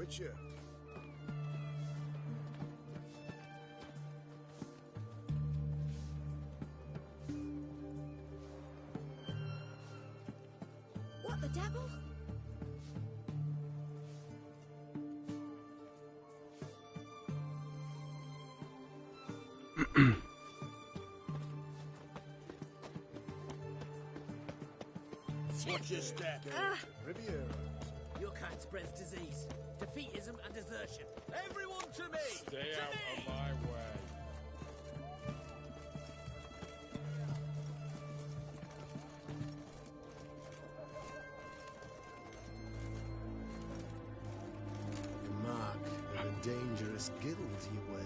Witcher. What the devil? Watch your step. Riviera. Your kind spreads disease, defeatism, and desertion. Everyone to me! Stay to out me! of my way. The mark of a dangerous guild you wear.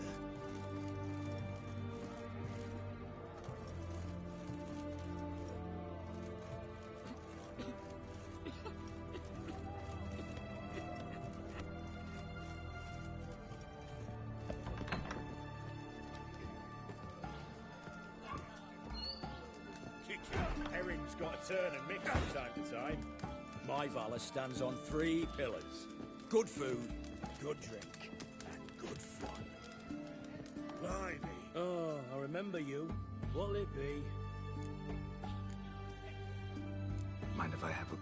Herring's got to turn and mix from time to time. My valor stands on 3 pillars. Good food, good drink, and good fun. Blimey. Oh, I remember you. What'll it be? Mind if I have a...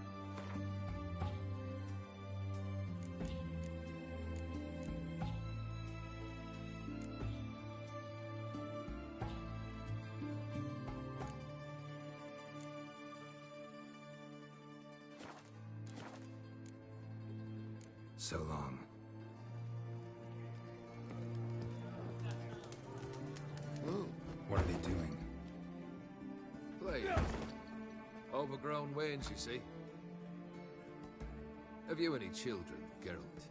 So long. Oh, What are they doing? Play. Overgrown wains, you see. Have you any children, Geralt?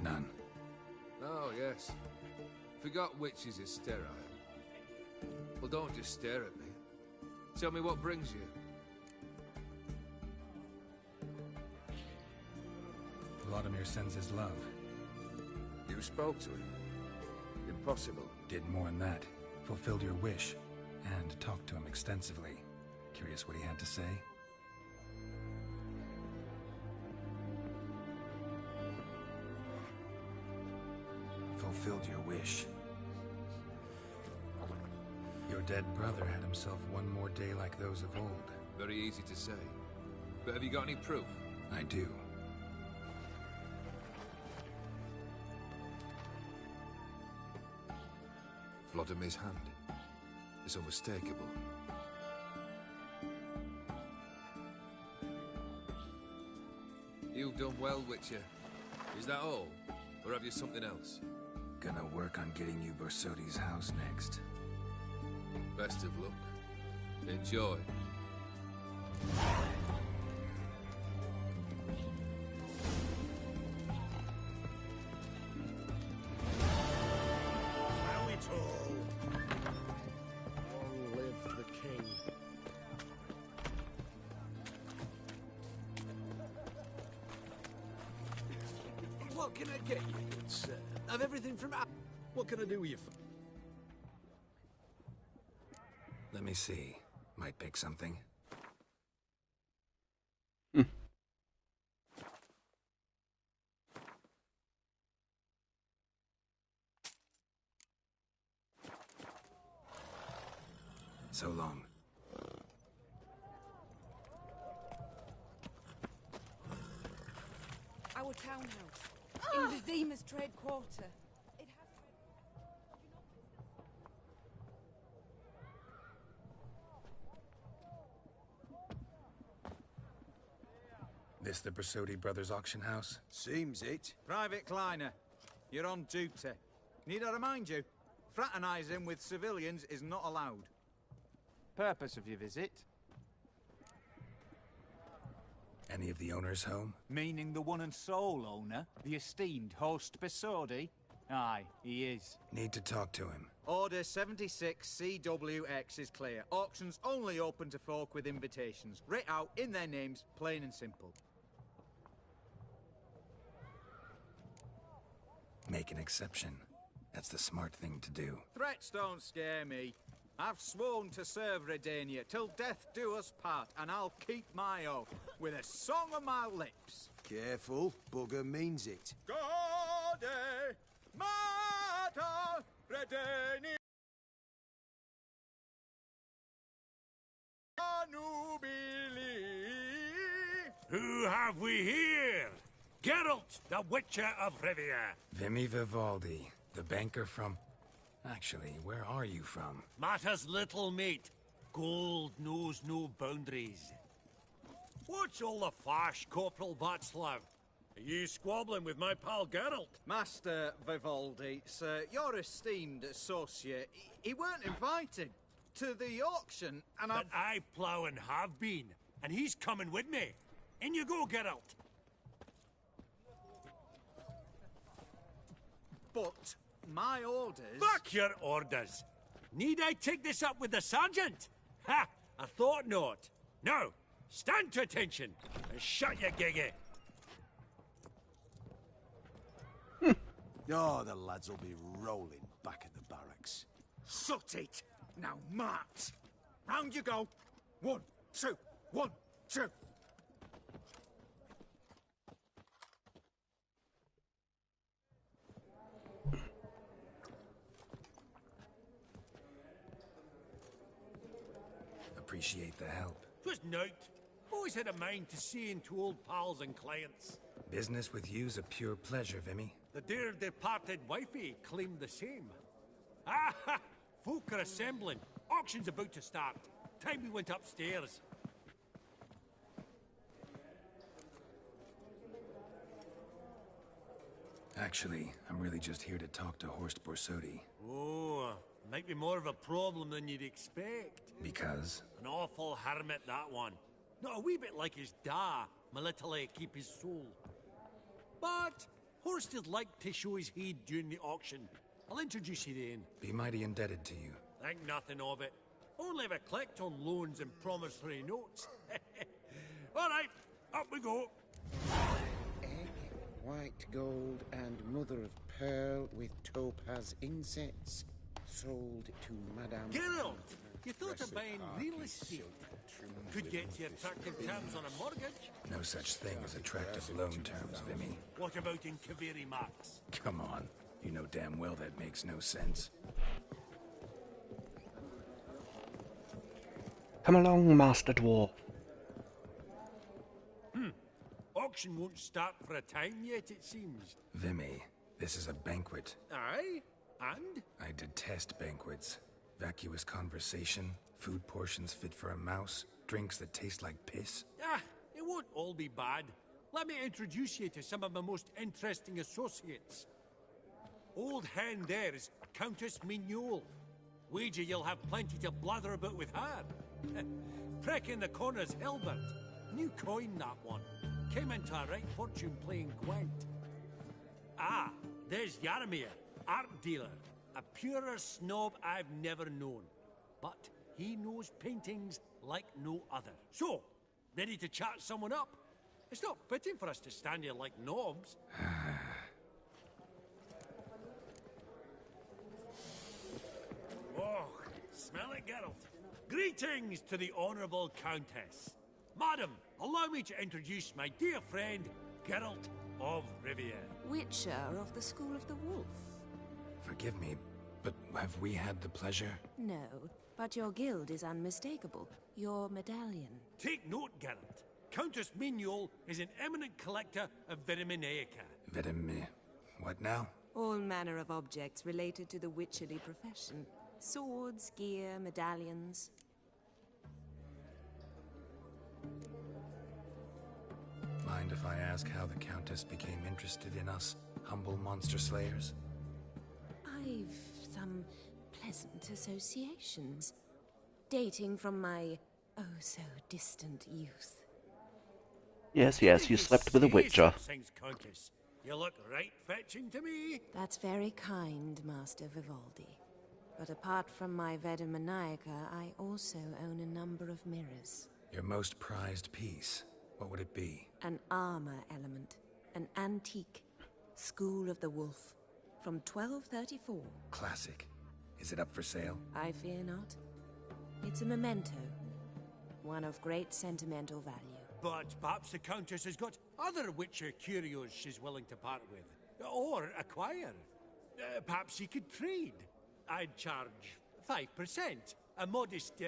None. Oh, yes. Forgot witches is sterile. Well, don't just stare at me. Tell me what brings you. Vladimir sends his love. You spoke to him. Impossible. Did more than that. Fulfilled your wish. And talked to him extensively. Curious what he had to say? Fulfilled your wish. Your dead brother had himself one more day like those of old. Very easy to say. But have you got any proof? I do. Vladimir's hand is unmistakable. You've done well, Witcher. Is that all? Or have you something else? Gonna work on getting you Bersodi's house next. Best of luck. Enjoy. How it all. Long live the king. What can I get you, good sir? I've everything from... What can I do with you? Let me see. Might pick something. So long. Our townhouse. In Vizima's trade quarter. It has... This the Bersodi Brothers auction house? Seems it. Private Kleiner, you're on duty. Need I remind you, fraternising with civilians is not allowed. Purpose of your visit? Any of the owners home? Meaning the one and sole owner, the esteemed host Bersodi? Aye, he is. Need to talk to him. Order 76 CWX is clear. Auctions only open to folk with invitations. Writ out in their names, plain and simple. Make an exception. That's the smart thing to do. Threats don't scare me. I've sworn to serve Redania till death do us part, and I'll keep my oath with a song on my lips. Careful, bugger means it. Gode Mater Redeni Nubili. Who have we here? Geralt, the Witcher of Rivia. Vimy Vivaldi, the banker from... Actually, where are you from? Matters little, mate. Gold knows no boundaries. What's all the fash, Corporal Václav? Are you squabbling with my pal Geralt? Master Vivaldi, sir, your esteemed associate, he weren't invited to the auction, and But I plough and have been, and he's coming with me. In you go, Geralt. But my orders... Fuck your orders. Need I take this up with the sergeant? Ha! I thought not. Now, stand to attention and shut your giggy. Oh, the lads will be rolling back at the barracks. Sut it! Now march! Round you go! 1, 2, 1, 2! Appreciate the help. Twas nout. Always had a mind to seeing to old pals and clients. Business with you's a pure pleasure, Vimy. The dear departed wifey claimed the same. Ah ha! Folk are assembling. Auction's about to start. Time we went upstairs. Actually, I'm really just here to talk to Horst Borsodi. Oh, might be more of a problem than you'd expect. Because? An awful hermit, that one. Not a wee bit like his da, my little keep his soul. But Horst is like to show his heed during the auction. I'll introduce you then. Be mighty indebted to you. Think nothing of it. Only ever collect on loans and promissory notes. All right, up we go. Egg, white gold, and mother of pearl with topaz insets. Sold to Madame... Geralt, you thought of buying real estate. Could get you attractive terms on a mortgage. No such thing as attractive loan terms, Vimy. What about in Kaviri Marks? Come on. You know damn well that makes no sense. Come along, Master Dwarf. Auction won't start for a time yet, it seems. Vimy, this is a banquet. Aye? And? I detest banquets. Vacuous conversation, food portions fit for a mouse, drinks that taste like piss. Ah, it won't all be bad. Let me introduce you to some of my most interesting associates. Old hen there is Countess Mignol. Wager you'll have plenty to blather about with her. Prick in the corner's Hilbert. New coin, that one. Came into a right fortune playing Gwent. Ah, there's Yaramir, art dealer. A purer snob I've never known. But he knows paintings like no other. So, ready to chat someone up? It's not fitting for us to stand here like knobs. Oh, smell it, Geralt. Greetings to the Honourable Countess. Madam, allow me to introduce my dear friend, Geralt of Rivia. Witcher of the School of the Wolf. Forgive me, but have we had the pleasure? No, but your guild is unmistakable. Your medallion. Take note, Geralt. Countess Mignol is an eminent collector of Vitaminaica. What now? All manner of objects related to the witcherly profession. Swords, gear, medallions. Mind if I ask how the Countess became interested in us, humble monster slayers? I've some pleasant associations, dating from my oh-so-distant youth. Yes, yes, you slept with a witcher. Countess. You look right fetching to me. That's very kind, Master Vivaldi. But apart from my Vitaminaica, I also own a number of mirrors. Your most prized piece, what would it be? An armor element. An antique. School of the Wolf. From 1234. Classic. Is it up for sale? I fear not. It's a memento. One of great sentimental value. But perhaps the Countess has got other Witcher curios she's willing to part with. Or acquire. Perhaps he could trade. I'd charge 5%. A modest,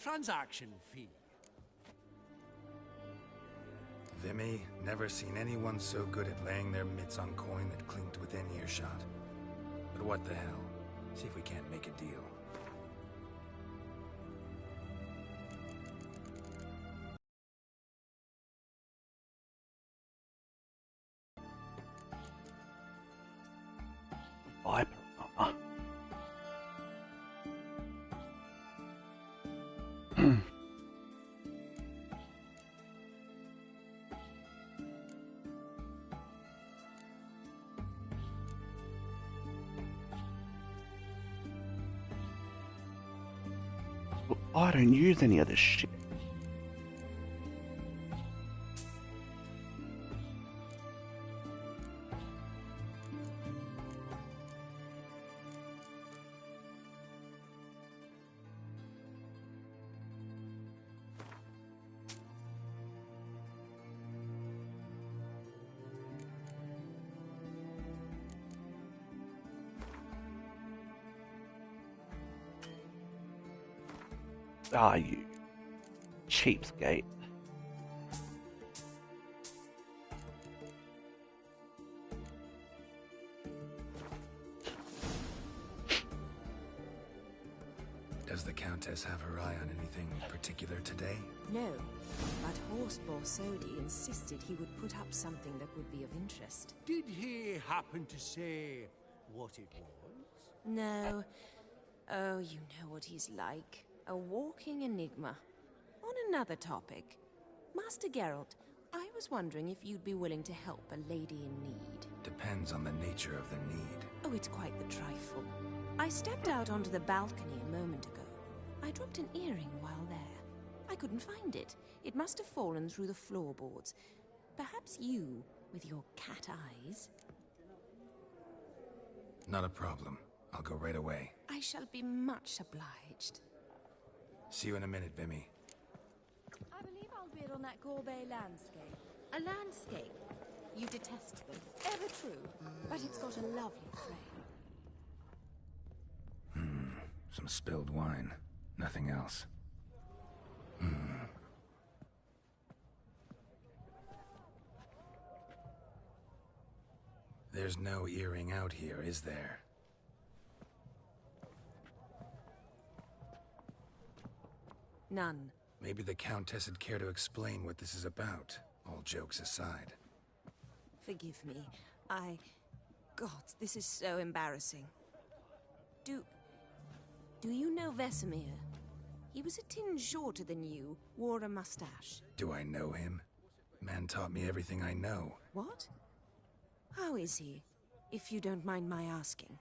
transaction fee. Vimy, never seen anyone so good at laying their mitts on coin that clinked within earshot. But what the hell? See if we can't make a deal. Viper. I don't use any of this shit. Ah, you cheapskate. Does the Countess have her eye on anything particular today? No, but Horst Borsodi insisted he would put up something that would be of interest. Did he happen to say what it was? No. Oh, you know what he's like. A walking enigma. On another topic, Master Geralt, I was wondering if you'd be willing to help a lady in need. Depends on the nature of the need. Oh, it's quite the trifle. I stepped out onto the balcony a moment ago. I dropped an earring while there. I couldn't find it. It must have fallen through the floorboards. Perhaps you, with your cat eyes... Not a problem. I'll go right away. I shall be much obliged. See you in a minute, Vimy. I believe I'll bid on that Gorbet landscape. A landscape? You detest them. Ever true, but it's got a lovely frame. Some spilled wine. Nothing else. There's no earring out here, is there? None. Maybe the Countess would care to explain what this is about, all jokes aside. Forgive me. God, this is so embarrassing. Do you know Vesemir? He was a tinge shorter than you, wore a mustache. Do I know him? Man taught me everything I know. What? How is he, if you don't mind my asking?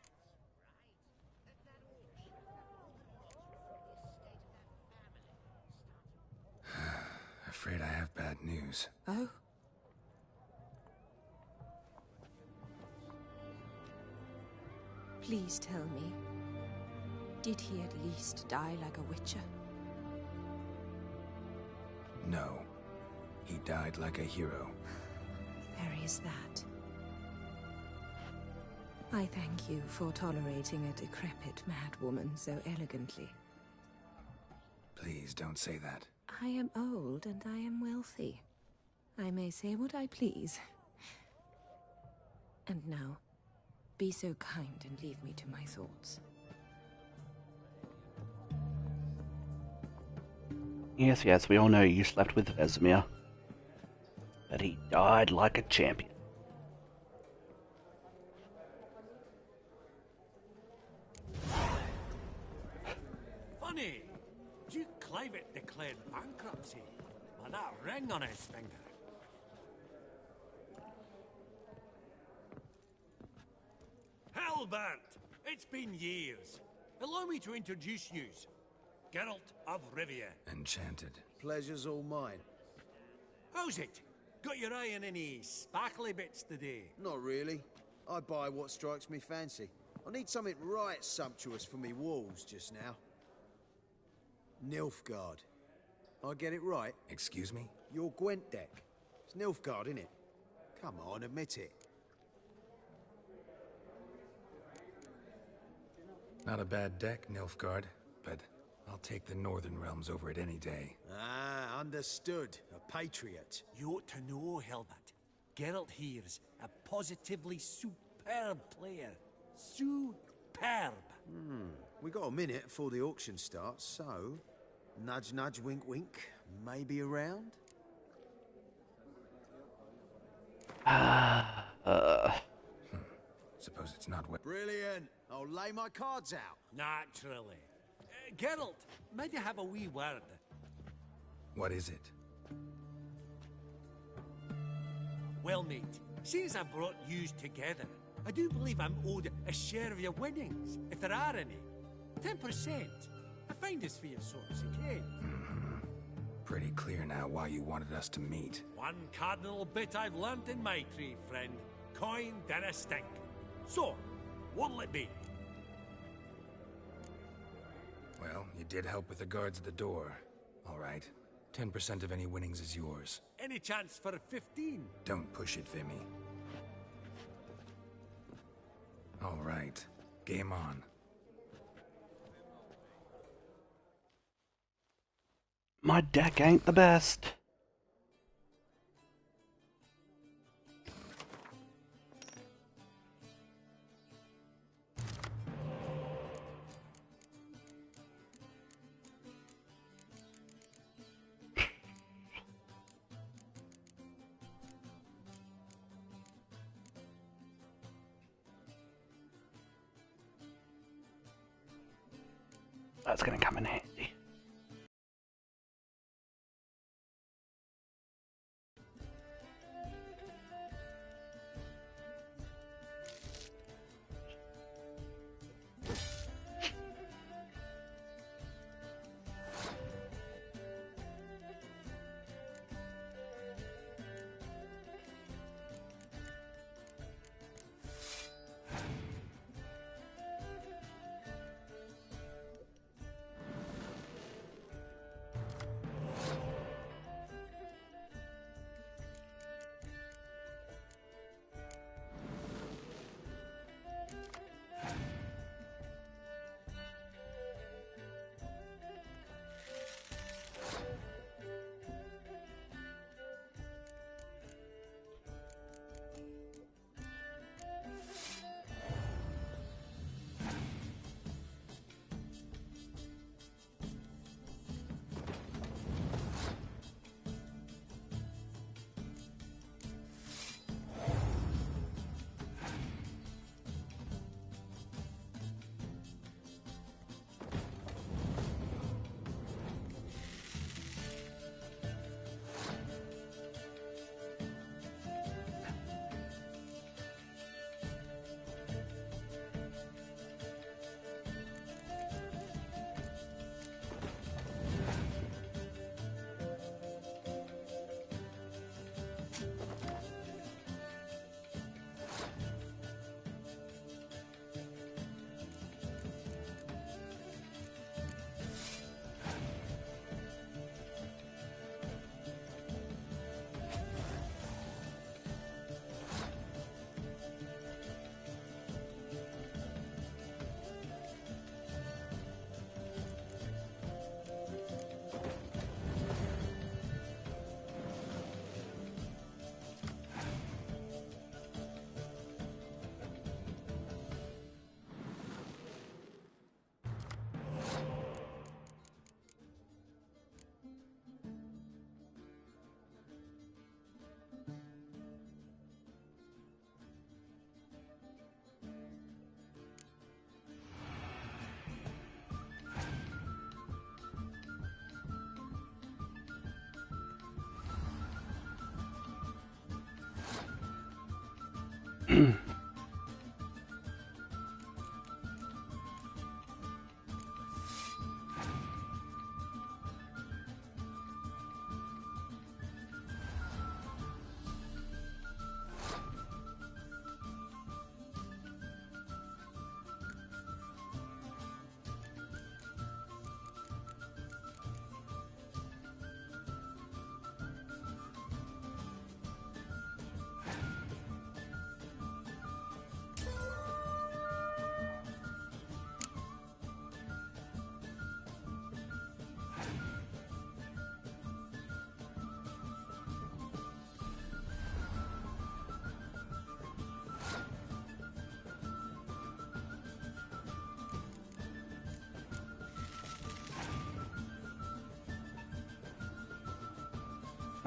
Afraid I have bad news. Oh? Please tell me, did he at least die like a witcher? No. He died like a hero. There is that. I thank you for tolerating a decrepit madwoman so elegantly. Please don't say that. I am old and I am wealthy. I may say what I please. And now, be so kind and leave me to my thoughts. Yes, yes, we all know you slept with Vesemir. But he died like a champion. Funny! Duke Clivet declared bankruptcy with that ring on his finger. Halbert! It's been years. Allow me to introduce yous. Geralt of Rivia. Enchanted. Pleasure's all mine. How's it? Got your eye on any sparkly bits today? Not really. I buy what strikes me fancy. I need something right sumptuous for me walls just now. Nilfgaard. I get it right? Excuse me? Your Gwent deck. It's Nilfgaard, innit? Come on, admit it. Not a bad deck, Nilfgaard, but I'll take the Northern Realms over it any day. Ah, understood. A patriot. You ought to know, Hilbert. Geralt here's a positively superb player. Superb. We got a minute before the auction starts, so... Nudge, nudge, wink, wink. Maybe around? Suppose it's not what... Brilliant. I'll lay my cards out. Naturally. Geralt, might you have a wee word? What is it? Well, mate, since I brought yous together, I do believe I'm owed a share of your winnings, if there are any. 10%. I find this for your sorts, okay? Pretty clear now why you wanted us to meet. One cardinal bit I've learnt in my trade, friend. Coin dinna stink. So, what'll it be? Well, you did help with the guards at the door. All right. 10% of any winnings is yours. Any chance for 15? Don't push it, Vimy. All right. Game on. My deck ain't the best. That's gonna come in handy.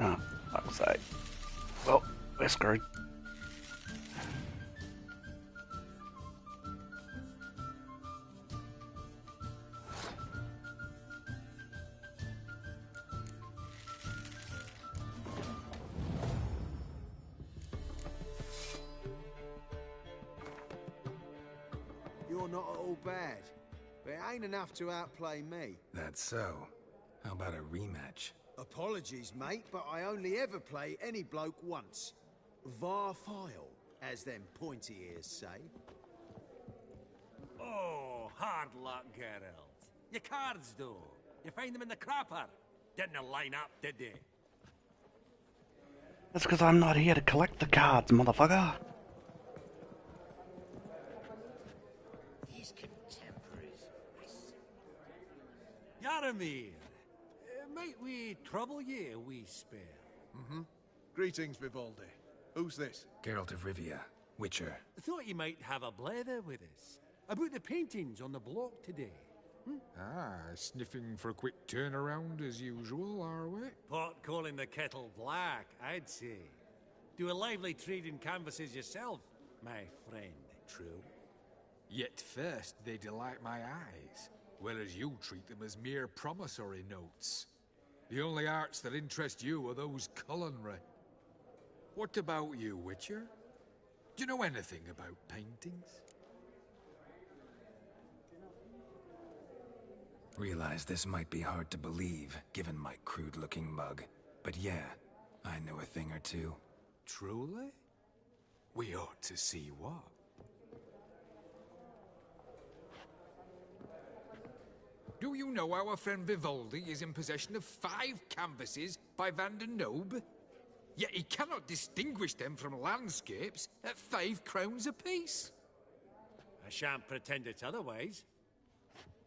Oh, fuck's sake. Well, we're screwed. You're not at all bad, but it ain't enough to outplay me. That's so. How about a rematch? Apologies, mate, but I only ever play any bloke once. Var file, as them pointy ears say. Oh, hard luck, Geralt. Your cards, though. You find them in the crapper. Didn't line up, did they? That's because I'm not here to collect the cards, motherfucker. These contemporaries. Yaramir, might we trouble ye a wee spell? Mm-hmm. Greetings, Vivaldi. Who's this? Geralt of Rivia, Witcher. Thought you might have a blether with us. About the paintings on the block today. Ah, sniffing for a quick turnaround as usual, are we? Pot calling the kettle black, I'd say. Do a lively trade in canvases yourself, my friend. True. Yet first they delight my eyes, whereas you treat them as mere promissory notes. The only arts that interest you are those culinary. What about you, Witcher? Do you know anything about paintings? Realize this might be hard to believe, given my crude-looking mug. But yeah, I know a thing or two. Truly? We ought to see what. Do you know our friend Vivaldi is in possession of 5 canvases by Van der Nobe? Yet he cannot distinguish them from landscapes at 5 crowns apiece. I shan't pretend it's otherwise.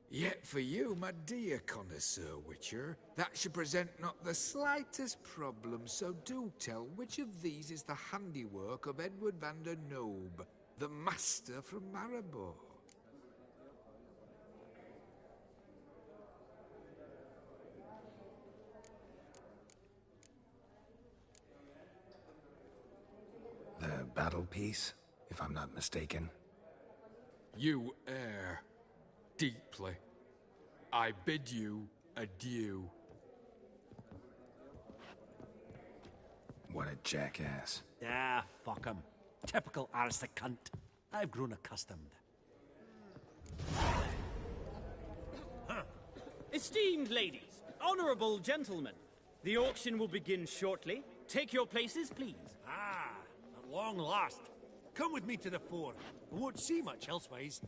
Yet for you, my dear connoisseur Witcher, that should present not the slightest problem, so do tell which of these is the handiwork of Edward van der Nobe, the master from Maribor. The battle piece, if I'm not mistaken. You err deeply. I bid you adieu. What a jackass. Ah, fuck him. Typical aristocrat. I've grown accustomed. Esteemed ladies, honorable gentlemen, the auction will begin shortly. Take your places, please. Ah, at long last. Come with me to the fore. We won't see much elsewise.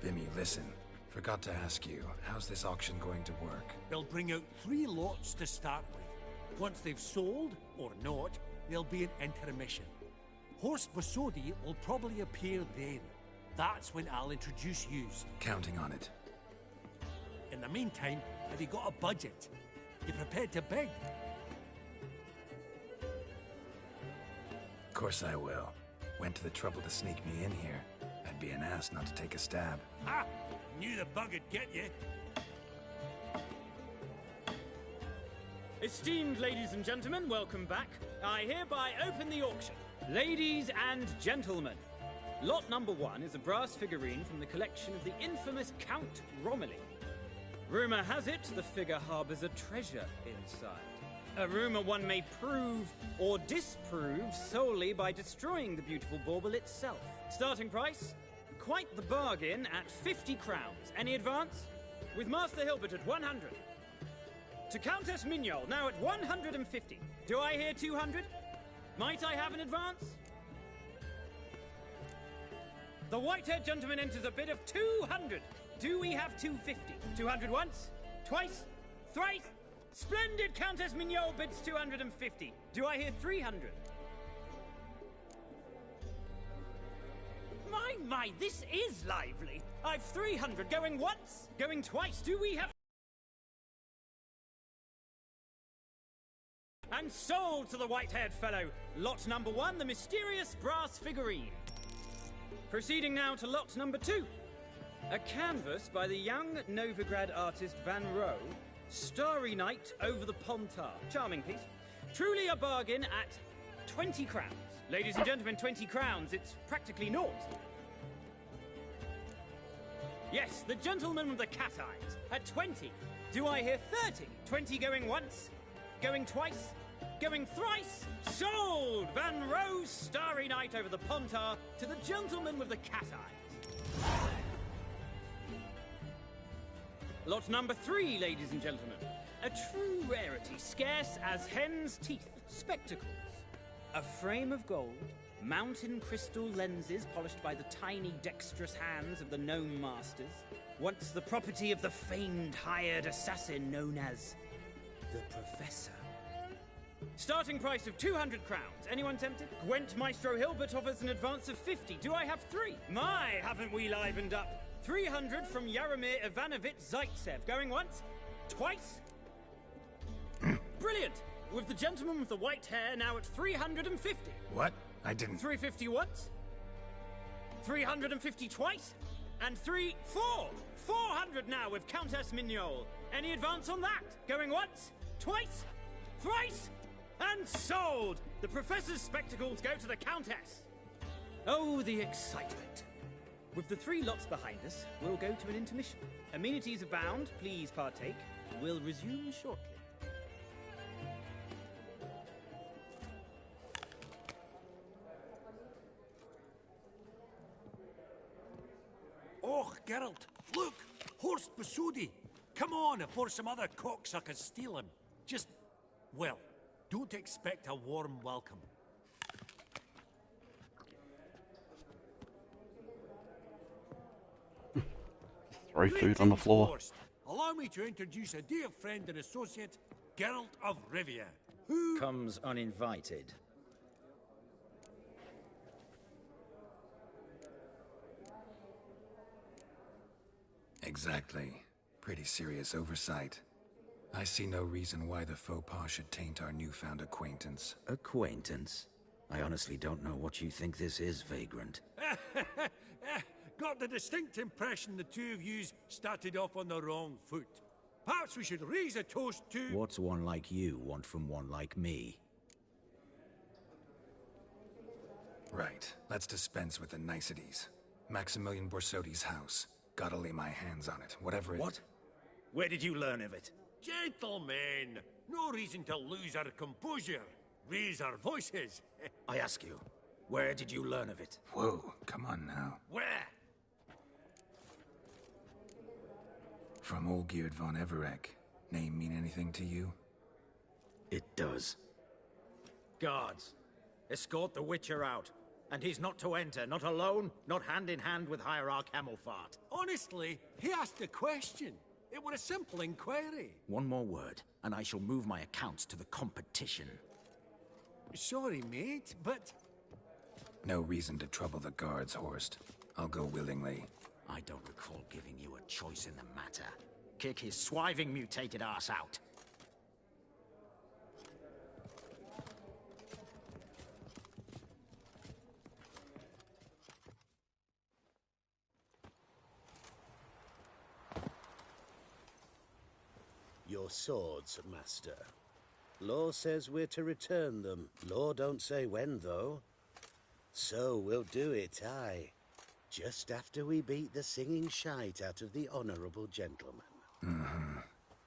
Vimy, listen. Forgot to ask you, how's this auction going to work? They'll bring out 3 lots to start with. Once they've sold, or not, there'll be an intermission. Horst Vasodi will probably appear then. That's when I'll introduce yous. Counting on it. In the meantime, have you got a budget? You prepared to beg? Of course I will. Went to the trouble to sneak me in here. I'd be an ass not to take a stab. Ha! Knew the bug would get you. Esteemed ladies and gentlemen, welcome back. I hereby open the auction. Ladies and gentlemen, lot number 1 is a brass figurine from the collection of the infamous Count Romilly. Rumor has it the figure harbors a treasure inside. A rumor one may prove or disprove solely by destroying the beautiful bauble itself. Starting price? Quite the bargain at 50 crowns. Any advance? With Master Hilbert at 100. To Countess Mignol, now at 150. Do I hear 200? Might I have an advance? The white-haired gentleman enters a bid of 200. Do we have 250? 200 once? Twice? Thrice? Splendid! Countess Mignol bids 250. Do I hear 300? My, this is lively. I've 300 going once, going twice. Do we have... And sold to the white-haired fellow. Lot number 1, the mysterious brass figurine. Proceeding now to lot number 2. A canvas by the young Novigrad artist Van Rohe, Starry Night over the Pontar. Charming piece. Truly a bargain at 20 crowns. Ladies and gentlemen, 20 crowns. It's practically naught. Yes, the gentleman with the cat eyes. At 20. Do I hear 30? 20 going once? Going twice? Going thrice? Sold! Van Rohe's Starry Night over the Pontar to the gentleman with the cat eyes. Lot number 3, ladies and gentlemen. A true rarity, scarce as hen's teeth. Spectacles. A frame of gold, mountain crystal lenses polished by the tiny dexterous hands of the gnome masters. Once the property of the famed hired assassin known as the Professor. Starting price of 200 crowns. Anyone tempted? Gwent Maestro Hilbert offers an advance of 50. Do I have 3? My, haven't we livened up? 300 from Yaromir Ivanovich Zaitsev. Going once? Twice? Brilliant! With the gentleman with the white hair now at 350. What? I didn't... 350 once? 350 twice? And 400 now with Countess Mignol. Any advance on that? Going once? Twice? Thrice? And sold! The Professor's spectacles go to the Countess. Oh, the excitement. With the 3 lots behind us, we'll go to an intermission. Amenities abound, please partake. We'll resume shortly. Oh, Geralt, look! Horst Basudi! Come on, before some other cocksuckers steal him. Just, well, don't expect a warm welcome. Throw food on the floor. Horst. Allow me to introduce a dear friend and associate, Geralt of Rivia, who... comes uninvited. Exactly. Pretty serious oversight. I see no reason why the faux pas should taint our newfound acquaintance. Acquaintance? I honestly don't know what you think this is, Vagrant. Got the distinct impression the two of yous started off on the wrong foot. Perhaps we should raise a toast to... What's one like you want from one like me? Right. Let's dispense with the niceties. Maximilian Borsodi's house. Gotta lay my hands on it, whatever it... What? Where did you learn of it? Gentlemen, no reason to lose our composure. Raise our voices. I ask you, where did you learn of it? Whoa, come on now. Where? From Olgierd von Everec. Name mean anything to you? It does. Guards, escort the Witcher out. And he's not to enter, not alone, not hand in hand with Hierarch Hamilfart. Honestly, he asked a question. It was a simple inquiry. One more word, and I shall move my accounts to the competition. Sorry, mate, but... No reason to trouble the guards, Horst. I'll go willingly. I don't recall giving you a choice in the matter. Kick his swiving mutated ass out. Your swords, Master. Law says we're to return them. Law don't say when, though. So we'll do it, aye. Just after we beat the singing shite out of the honourable gentleman. Mm-hmm.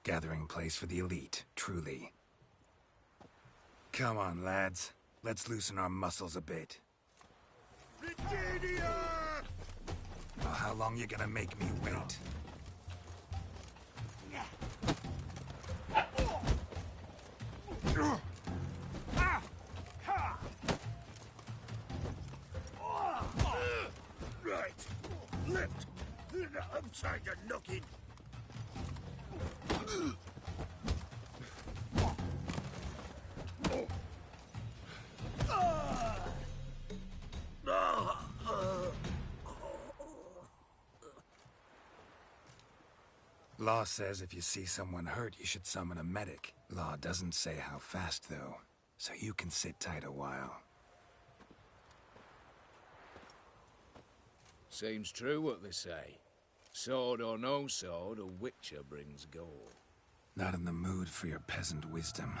Gathering place for the elite, truly. Come on, lads. Let's loosen our muscles a bit. Britannia! Well, how long you gonna make me wait? Right. Left. Upside the knocking. Law says if you see someone hurt, you should summon a medic. Law doesn't say how fast, though, so you can sit tight a while. Seems true what they say. Sword or no sword, a witcher brings gold. Not in the mood for your peasant wisdom.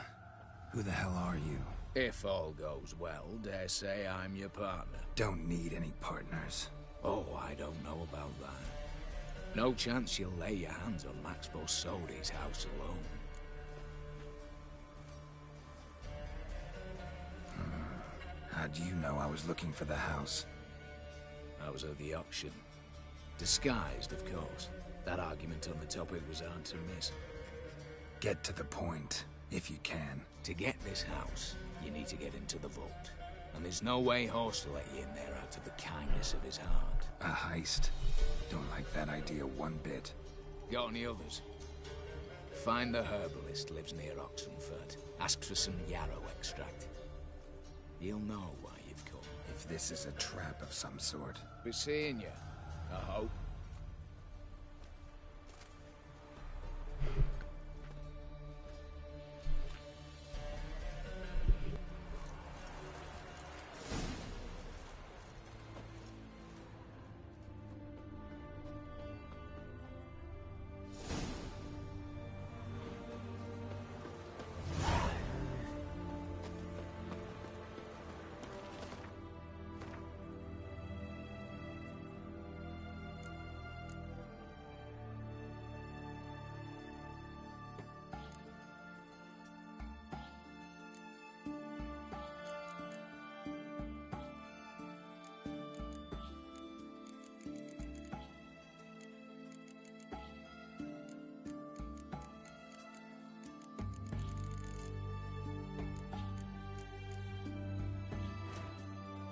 Who the hell are you? If all goes well, dare say I'm your partner. Don't need any partners. Oh, I don't know about that. No chance you'll lay your hands on Max Borsodi's house alone. How do you know I was looking for the house? I was at the auction. Disguised, of course. That argument on the topic was hard to miss. Get to the point, if you can. To get this house, you need to get into the vault. And there's no way Horst will let you in there out of the kindness of his heart. A heist? Don't like that idea one bit. Got any others? Find the herbalist lives near Oxenfurt. Ask for some yarrow extract. You'll know why you've come. If this is a trap of some sort. Be seeing you, I hope.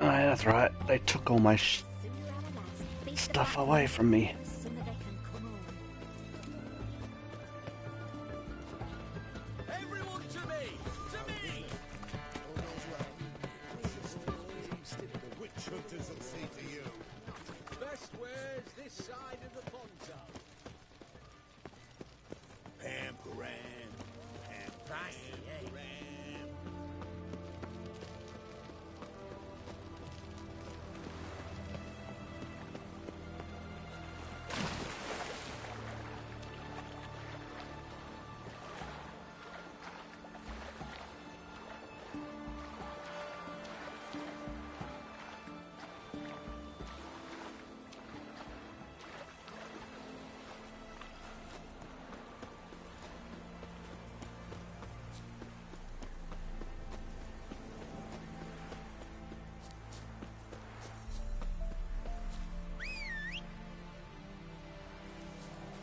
Oh, yeah, that's right. They took all my stuff away from me. Everyone to me! To me! The witch hunters will see to you. Best wares this side of the Ponto. Pam Karam. Pam Karam.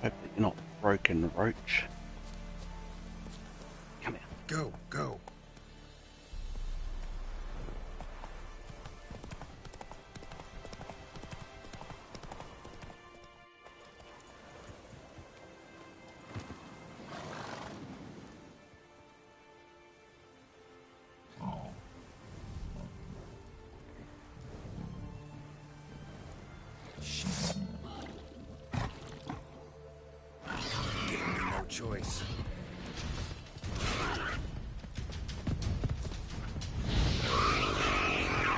Hope that you're not broken, Roach. Come here. Go, go. Choice.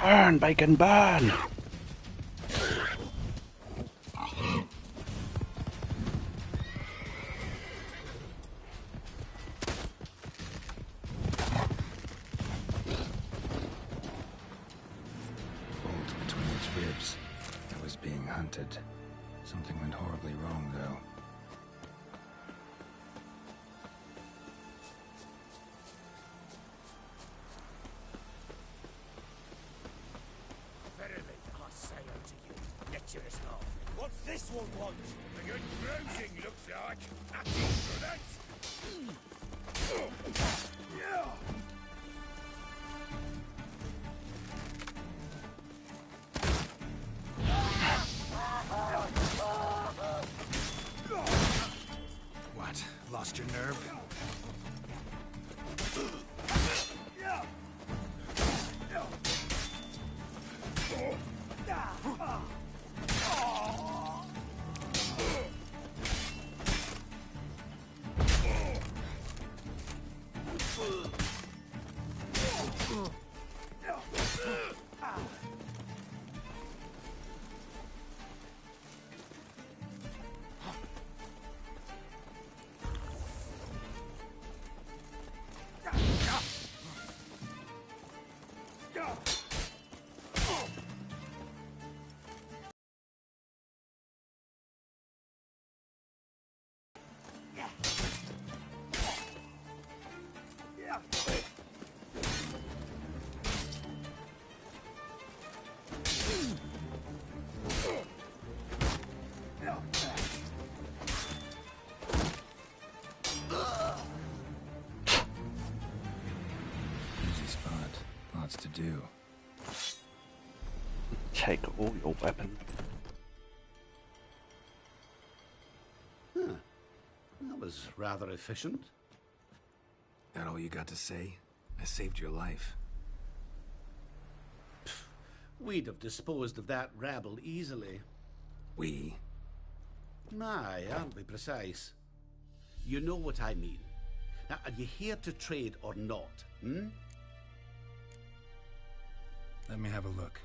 Burn, bacon, burn! Bolt between its ribs. It was being hunted. Something went horribly wrong, though. What's this one want? A good bruising, looks like. That's it for that. What? Lost your nerve? do. Take all your weapons. Huh. That was rather efficient. That all you got to say? I saved your life. We'd have disposed of that rabble easily. We? Aye, aren't we precise? You know what I mean. Now, are you here to trade or not, hmm? Let me have a look.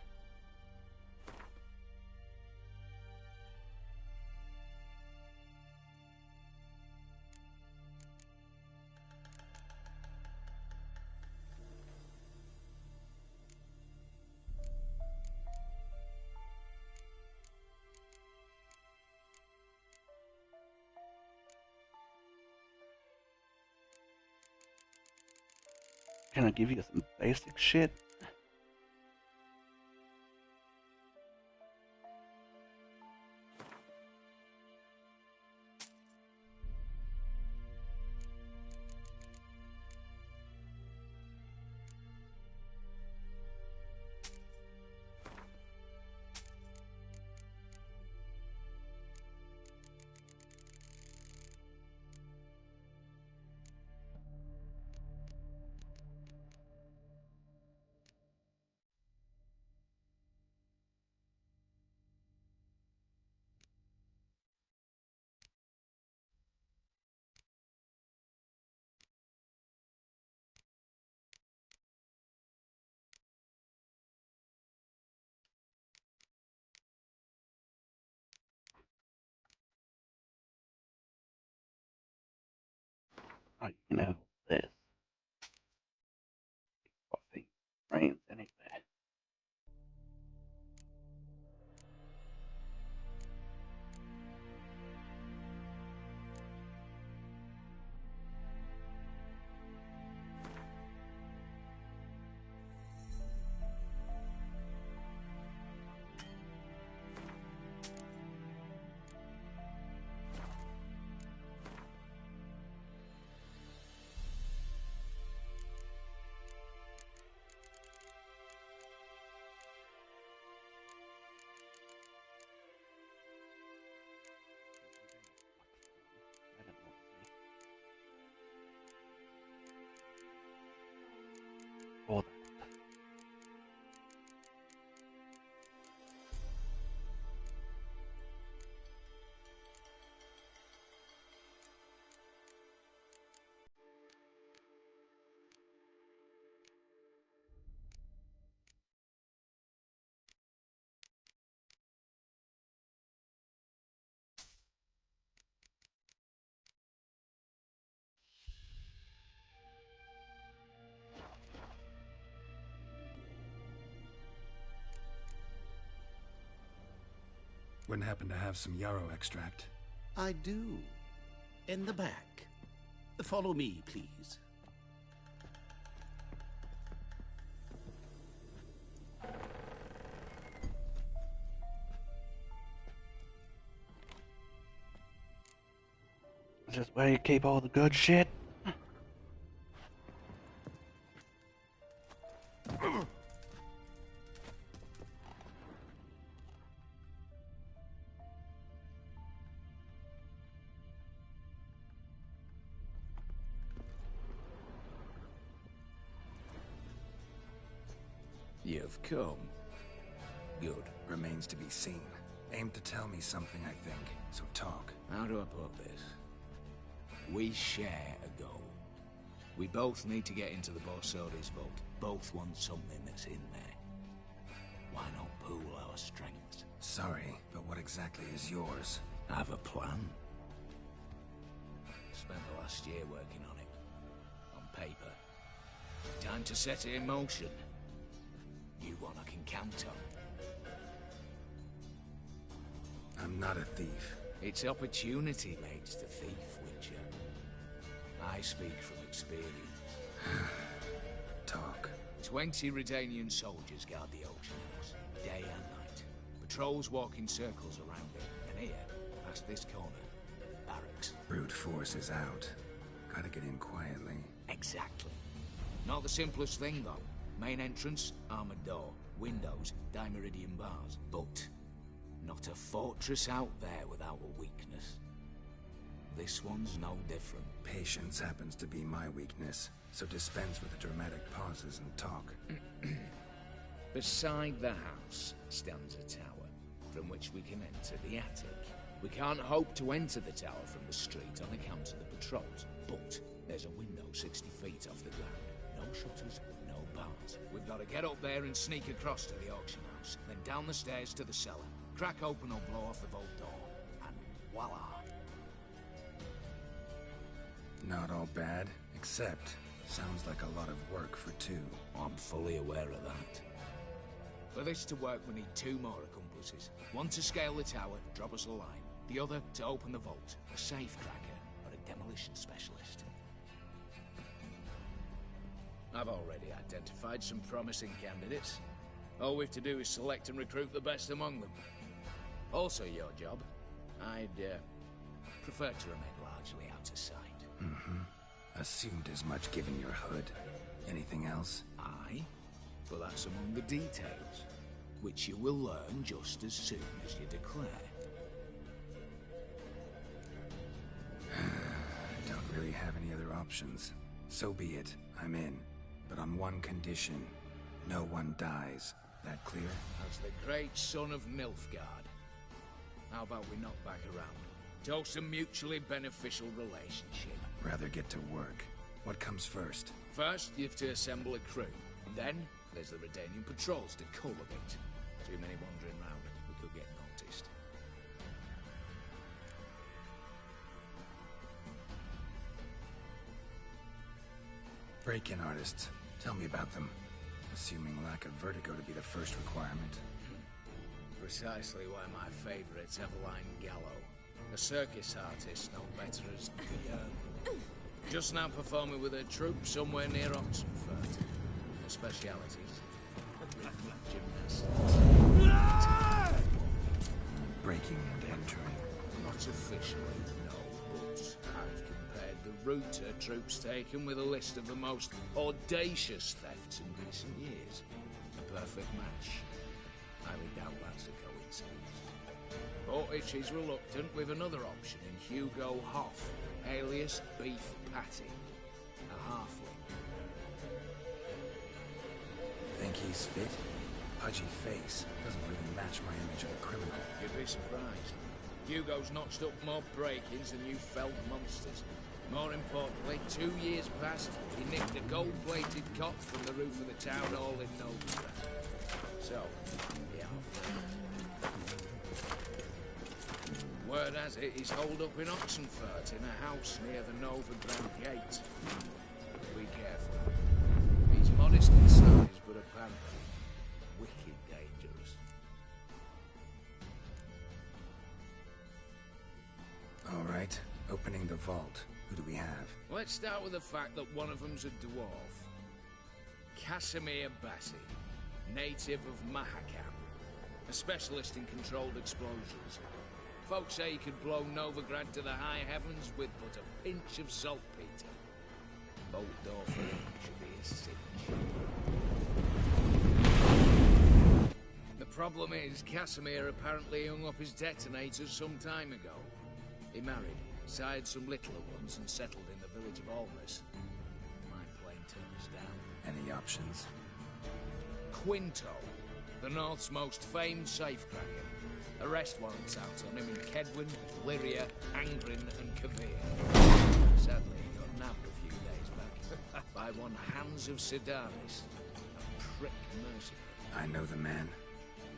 Can I give you some basic shit? Oh, you know this. Coffee, brains, anywhere. For that. Wouldn't happen to have some yarrow extract. I do. In the back. Follow me, please. Is this where you keep all the good shit? You've come. Good. Remains to be seen. Aim to tell me something, I think. So talk. How do I put this? We share a goal. We both need to get into the Borsodi's vault. Both want something that's in there. Why not pool our strengths? Sorry, but what exactly is yours? I have a plan. Spent the last year working on it. On paper. Time to set it in motion. You one I can count on. I'm not a thief. It's opportunity makes the thief, Witcher. I speak from experience. Talk. 20 Redanian soldiers guard the auction house, day and night. Patrols walk in circles around it, and here, past this corner, barracks. Brute force is out. Gotta get in quietly. Exactly. Not the simplest thing, though. Main entrance, armored door. Windows, dimeridian bars. But not a fortress out there without a weakness. This one's no different. Patience happens to be my weakness, so dispense with the dramatic pauses and talk. Beside the house stands a tower, from which we can enter the attic. We can't hope to enter the tower from the street on account of the patrols, but there's a window 60 feet off the ground. No shutters, no bars. We've got to get up there and sneak across to the auction house, then down the stairs to the cellar, crack open or blow off the vault door, and voila! Not all bad, except sounds like a lot of work for two. I'm fully aware of that. For this to work, we need 2 more accomplices. One to scale the tower, drop us a line. The other to open the vault, a safe cracker or a demolition specialist. I've already identified some promising candidates. All we've to do is select and recruit the best among them. Also your job. I'd prefer to remain largely out of sight. Assumed as much given your hood. Anything else? Aye, but that's among the details, which you will learn just as soon as you declare. Don't really have any other options. So be it. I'm in. But on one condition. No one dies. That clear? As the great son of Nilfgaard. How about we knock back around? Toast a mutually beneficial relationship. Rather get to work. What comes first? First, you have to assemble a crew. Then, there's the Redanian patrols to cull a bit. Too many wandering round, we could get noticed. Break-in artists. Tell me about them. Assuming lack of vertigo to be the first requirement. Precisely why my favourite's Eveline Gallo. A circus artist known better as Guillermo. Just now performing with her troupe somewhere near Oxenfurt. Her specialities: gymnastics. Breaking and entering. Not officially, no, but I've compared the route her troope's taken with a list of the most audacious thefts in recent years. A perfect match. Highly doubt that's a coincidence. But if she's reluctant, we've another option in Hugo Hoff, alias Beef Patty, a halfling. Think he's fit? Pudgy face. Doesn't really match my image of a criminal. You'd be surprised. Hugo's notched up more break-ins than you felt monsters. More importantly, 2 years past, he nicked a gold-plated cot from the roof of the town hall in Novigrad. So, yeah. Word has it, he's holed up in Oxenfurt in a house near the Novigrad gate. Be careful. He's modest in size, but apparently wicked dangerous. All right, opening the vault. Who do we have? Let's start with the fact that one of them's a dwarf. Casimir Bassi, native of Mahakam, a specialist in controlled explosions. Folks say he could blow Novigrad to the high heavens with but a pinch of saltpeter. Bolt door for him should be a cinch. The problem is, Casimir apparently hung up his detonators some time ago. He married, sired some littler ones, and settled in the village of Almas. Might plain turn us down. Any options? Quinto, the North's most famed safecracker. Arrest warrants out on him in Kedwin, Lyria, Angrin, and Kavir. Sadly, he got nabbed a few days back by one Hans of Sedaris, a prick mercenary. I know the man.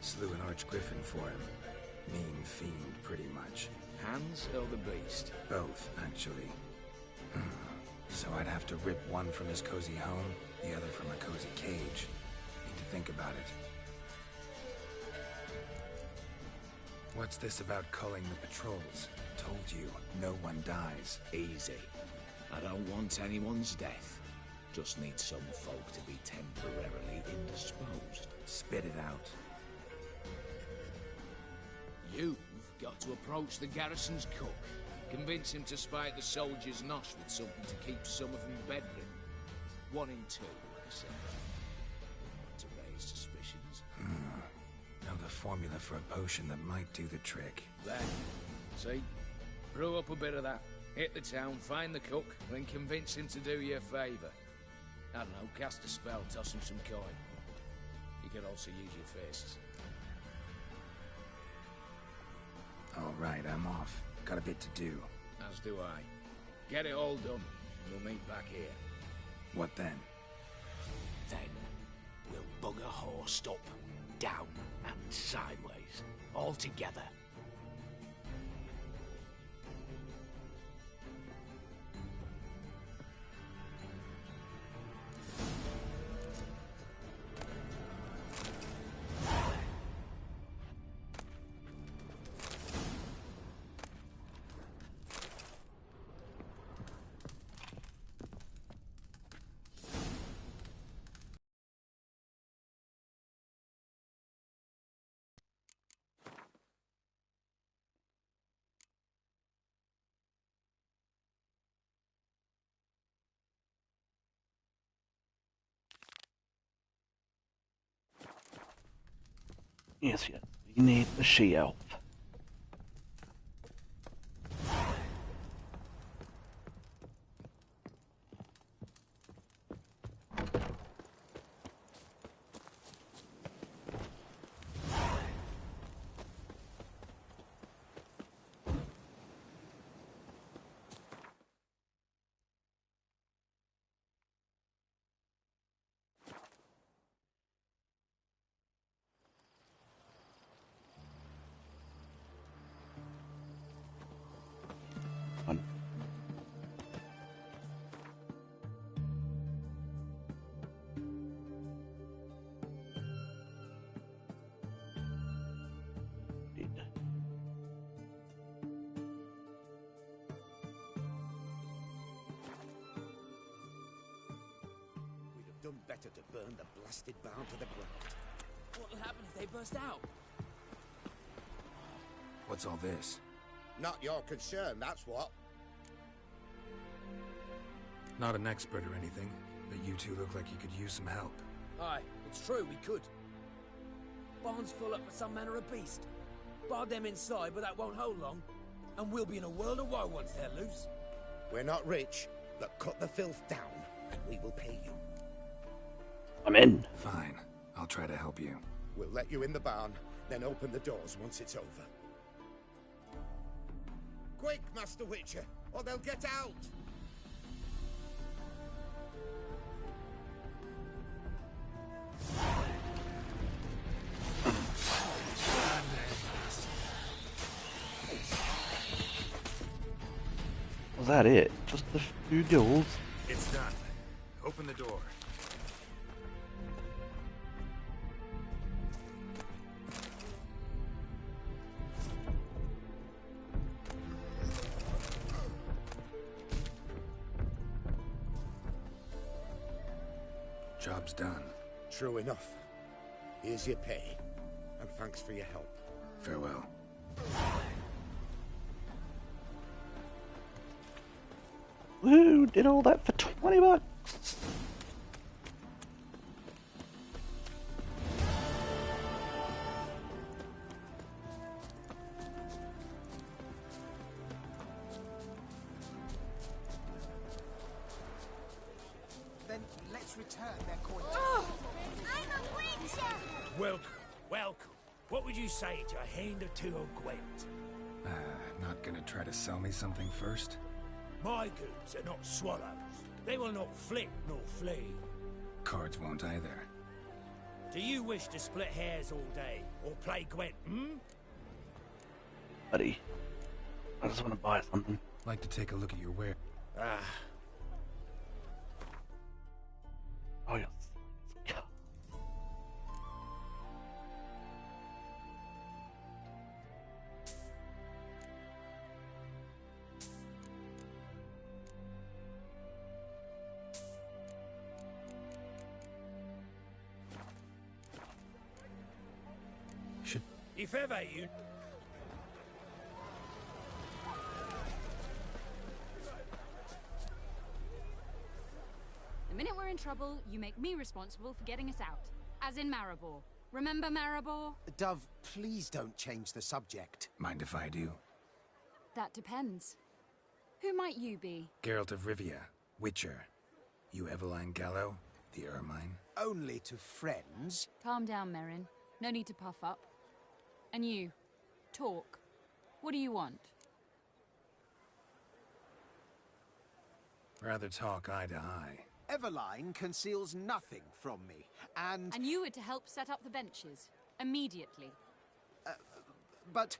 Slew an archgriffin for him. Mean fiend, pretty much. Hans or the beast? Both, actually. So I'd have to rip one from his cozy home, the other from a cozy cage. Need to think about it. What's this about culling the patrols? Told you, no one dies. Easy. I don't want anyone's death. Just need some folk to be temporarily indisposed. Spit it out. You've got to approach the garrison's cook. Convince him to spite the soldiers' nosh with something to keep some of them bedridden. 1 in 2, like I said. the formula for a potion that might do the trick. There. See? Brew up a bit of that. Hit the town, find the cook, then convince him to do you a favour. I don't know, cast a spell, toss him some coin. You could also use your fists. All right, I'm off. Got a bit to do. As do I. Get it all done, and we'll meet back here. What then? Then we'll bugger horse up, down and sideways, all together. Yes, yes. We need the she-elf. Done better to burn the blasted barn to the ground. What'll happen if they burst out? What's all this? Not your concern, that's what. Not an expert or anything, but you two look like you could use some help. Aye, it's true, we could. Barn's full up with some manner of beast. Bar them inside, but that won't hold long. And we'll be in a world of woe once they're loose. We're not rich, but cut the filth down, and we will pay you. I'm in. Fine. I'll try to help you. We'll let you in the barn, then open the doors once it's over. Quick, Master Witcher, or they'll get out! Was that it? Just the few duels? It's done. Open the door. Job's done. True enough. Here's your pay, and thanks for your help. Farewell. Woo! Did all that for 20 bucks? Then let's return their coin. Oh, I'm a witcher! Welcome, welcome. What would you say to a hand or two of Gwent? Not gonna try to sell me something first? My goods are not swallows. They will not flit nor flee. Cards won't either. Do you wish to split hairs all day, or play Gwent, Buddy, I just want to buy something. Like to take a look at your ware. Oh, yes. If ever you... The minute we're in trouble, you make me responsible for getting us out. As in Maribor. Remember Maribor? Dove, please don't change the subject. Mind if I do? That depends. Who might you be? Geralt of Rivia, Witcher. You Eveline Gallo, the Ermine? Only to friends. Calm down, Merrin. No need to puff up. And you, talk. What do you want? Rather talk eye to eye. Eveline conceals nothing from me, and... And you were to help set up the benches. Immediately. But...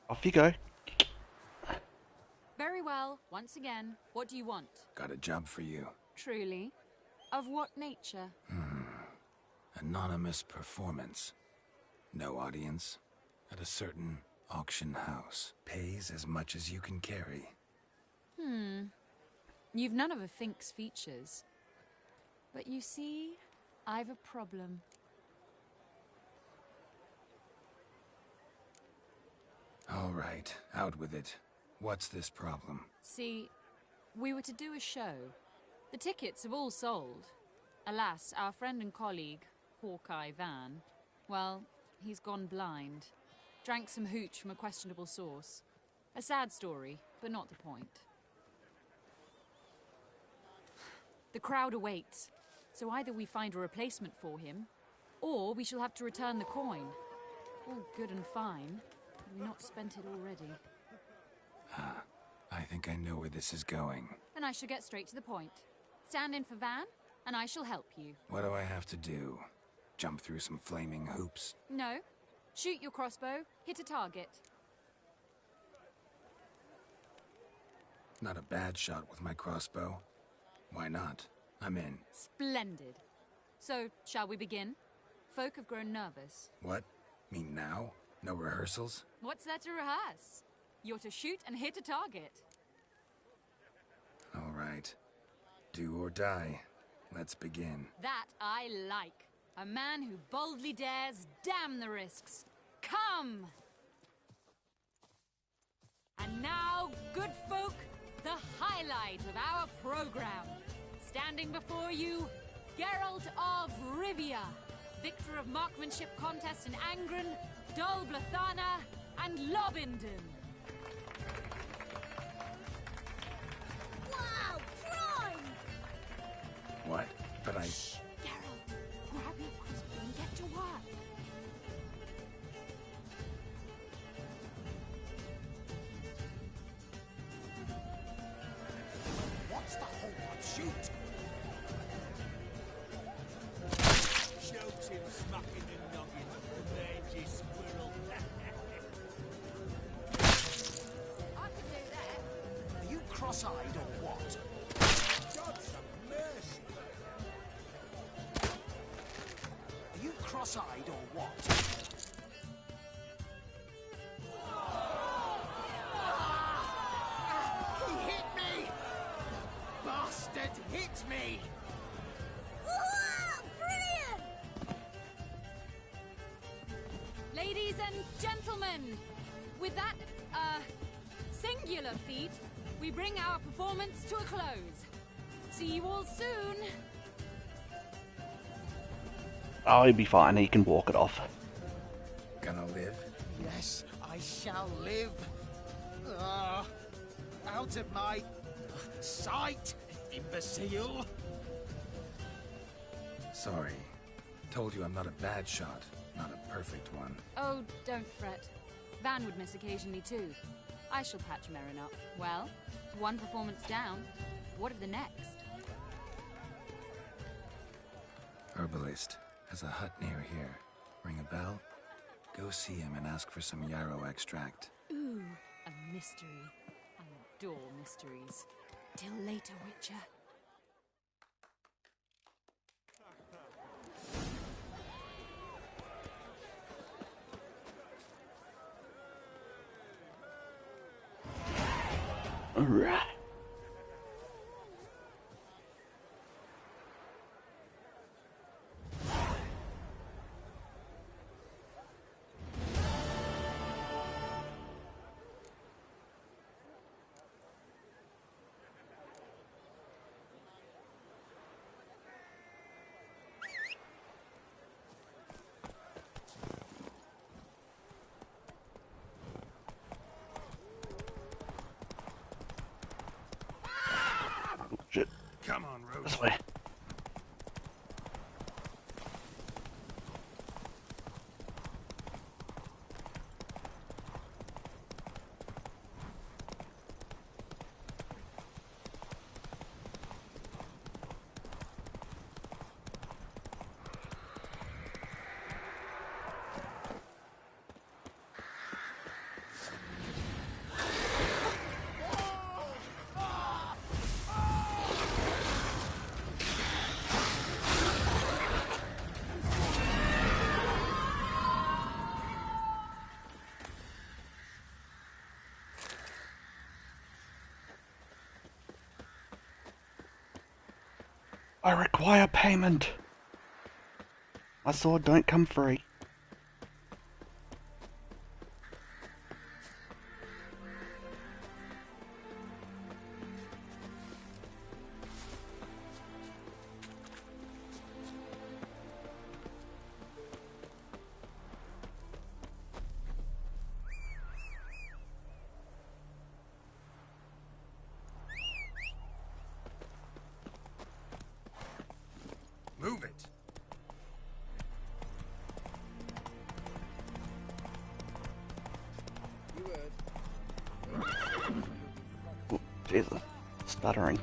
Off you go. Very well. Once again, what do you want? Got a job for you. Truly? Of what nature? Anonymous performance. No audience. At a certain auction house. Pays as much as you can carry. You've none of a Fink's features. But you see, I've a problem. All right, out with it. What's this problem? See, we were to do a show. The tickets have all sold. Alas, our friend and colleague, Hawkeye Van, well, he's gone blind. Drank some hooch from a questionable source. A sad story, but not the point. The crowd awaits, so either we find a replacement for him, or we shall have to return the coin. All good and fine. We've not spent it already. I think I know where this is going. Then I shall get straight to the point. Stand in for Van, and I shall help you. What do I have to do? Jump through some flaming hoops? No. Shoot your crossbow, hit a target. Not a bad shot with my crossbow. Why not? I'm in. Splendid. So, shall we begin? Folk have grown nervous. What? Mean now? No rehearsals? What's there to rehearse? You're to shoot and hit a target. All right. Do or die. Let's begin. That I like. A man who boldly dares, damn the risks. Come! And now, good folk, the highlight of our program. Standing before you, Geralt of Rivia, victor of marksmanship contests in Angren, Dol Blathana, and Lobindon. Wow, prime! What? But I... Shh, Geralt, grab your crossbow and get to work. What's the whole lot? Shoot! Jokes him smacking and knocking, the mangy squirrel. I can do that. Are you cross-eyed or what? God's a mercy. Are you cross-eyed or what? He hit me! Bastard hit me! Wow, brilliant! Ladies and gentlemen, with that, singular feat, we bring our performance to a close. See you all soon. Oh, he'll be fine. He can walk it off. Gonna live? Yes, I shall live. Out of my sight, imbecile. Sorry. Told you I'm not a bad shot, not a perfect one. Oh, don't fret. Van would miss occasionally too. I shall patch Merrin up. Well, one performance down. What of the next? Herbalist has a hut near here. Ring a bell? Go see him and ask for some yarrow extract. Ooh, a mystery. I adore mysteries. Till later, Witcher. All right. Come on, Rose. This way. I require payment. My sword don't come free. Move it. Oh, Jesus. Stuttering.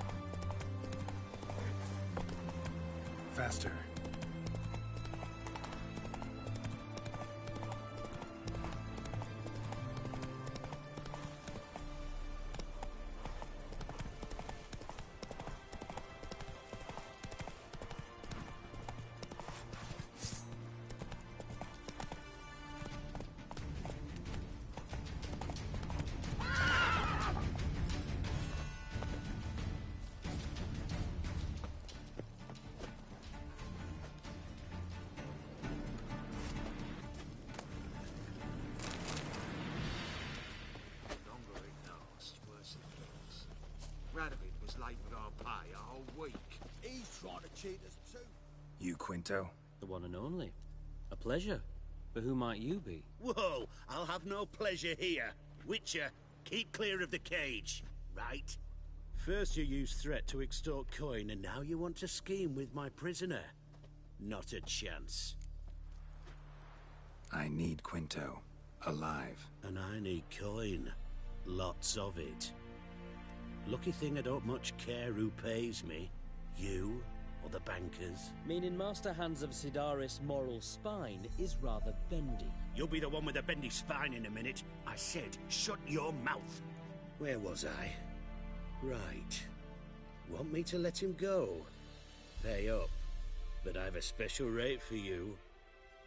Faster. Radovid was late with our pay a whole week. He's trying to cheat us too. You, Quinto? The one and only. A pleasure. But who might you be? Whoa, I'll have no pleasure here. Witcher, keep clear of the cage, right? First you used threat to extort coin, and now you want to scheme with my prisoner. Not a chance. I need Quinto. Alive. And I need coin. Lots of it. Lucky thing I don't much care who pays me. You or the bankers. Meaning Master Hands of Sidaris' moral spine is rather bendy. You'll be the one with the bendy spine in a minute. I said, shut your mouth. Where was I? Right. Want me to let him go? Pay up. But I've a special rate for you.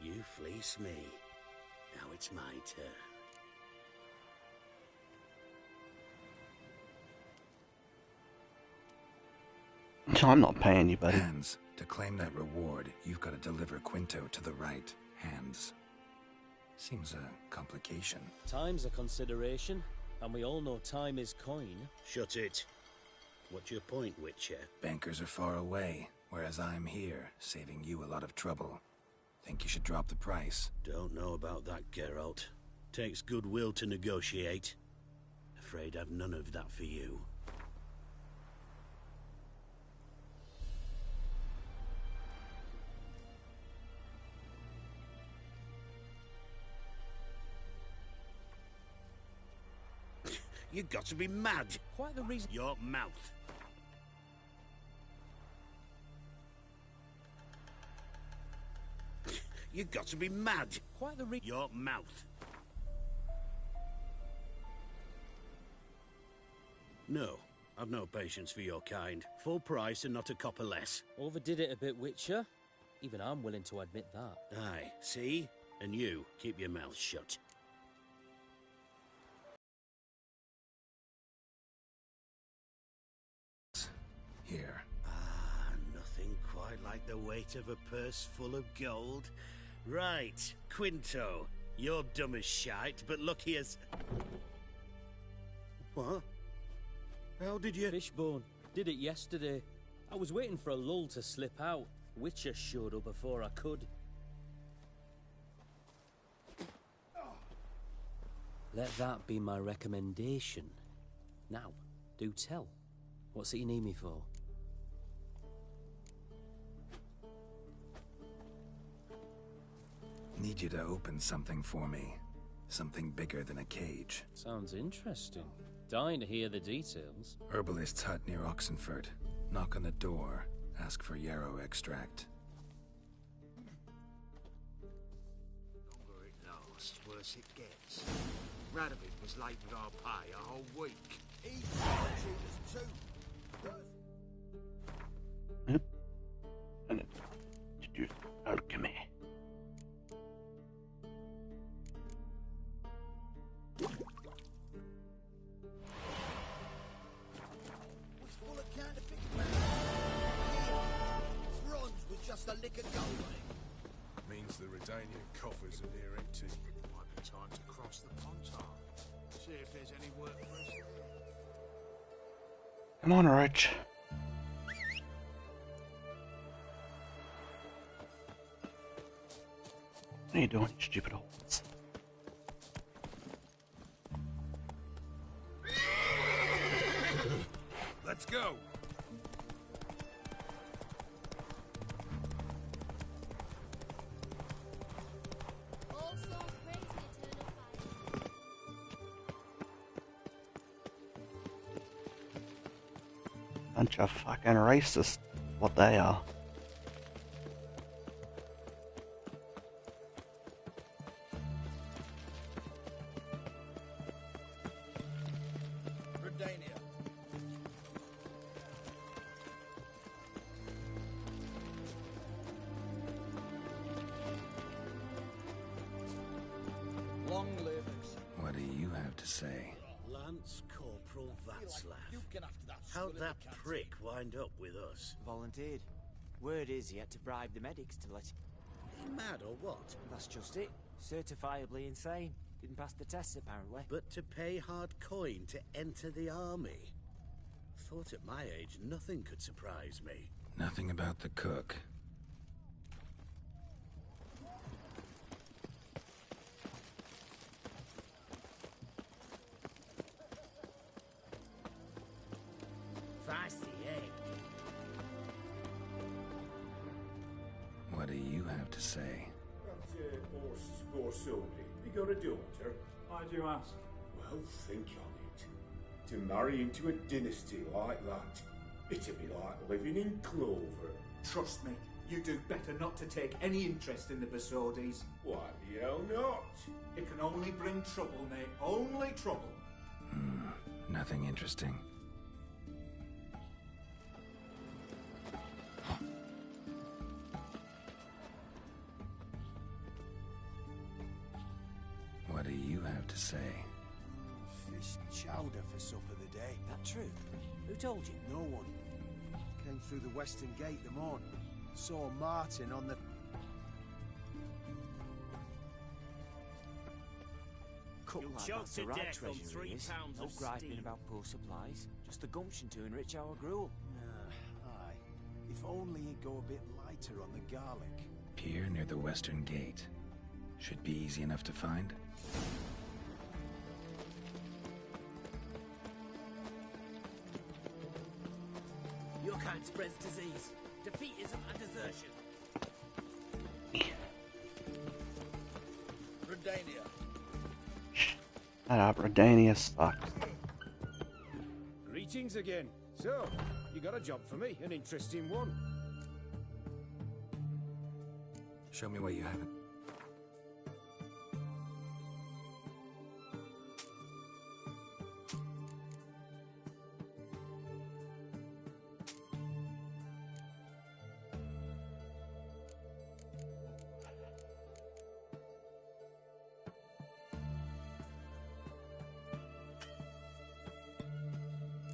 You fleece me. Now it's my turn. I'm not paying you, buddy. Hands. To claim that reward, you've got to deliver Quinto to the right hands. Seems a complication. Time's a consideration, and we all know time is coin. Shut it. What's your point, Witcher? Bankers are far away, whereas I'm here, saving you a lot of trouble. Think you should drop the price? Don't know about that, Geralt. Takes goodwill to negotiate. Afraid I've none of that for you. You got to be mad. Quite the reason. Your mouth. You got to be mad. Quite the reason. Your mouth. No, I've no patience for your kind. Full price and not a copper less. Overdid it a bit, Witcher. Even I'm willing to admit that. Aye, see? And you, keep your mouth shut. Here. Ah, nothing quite like the weight of a purse full of gold. Right, Quinto, you're dumb as shite, but lucky as... What? How did you... Fishbone. Did it yesterday. I was waiting for a lull to slip out. Witcher showed up before I could. Let that be my recommendation. Now, do tell. What's it you need me for? Need you to open something for me. Something bigger than a cage. Sounds interesting. Dying to hear the details. Herbalist's hut near Oxenford. Knock on the door. Ask for yarrow extract. Longer it lasts, worse it gets. Radovid was late with our pay a whole week. He's too. And it's to do alchemy. Was full of counterfeit bronze with just a lick of gold on it. Means the Redanian coffers are near empty. Might be time to cross the Pontar. See if there's any work for us there. Come on, Rich. What are you doing, you stupid holes? Let's go! Bunch of fucking racists, what they are. Redania. Long live it. What do you have to say? Lance Corporal Václav. How'd that prick wind up with us? Volunteered. Word is he had to bribe the medics to let him. He mad or what? That's just it. Certifiably insane. Didn't pass the tests, apparently. But to pay hard coin to enter the army? Thought at my age nothing could surprise me. Nothing about the cook. Feisty, eh? What do you have to say? Or Sylvie, you got a daughter? Why do you ask? Well, think on it. To marry into a dynasty like that, it'd be like living in clover. Trust me, you do better not to take any interest in the Besodis. Why the hell not? It can only bring trouble, mate. Only trouble. Nothing interesting. What do you have to say? Fish chowder for supper the day. That true? Who told you? No one. Came through the western gate the morning. Saw Martin on the... Cook You'll like choke that's the to right death on treasure 3 he is. pounds No of griping steam. about poor supplies. Just the gumption to enrich our gruel. Aye. If only he'd go a bit lighter on the garlic. Pier near the western gate. Should be easy enough to find. Your kind spreads disease, defeatism and desertion. Redania. That up, Redania sucks. Greetings again. So, you got a job for me, an interesting one. Show me what you haven't.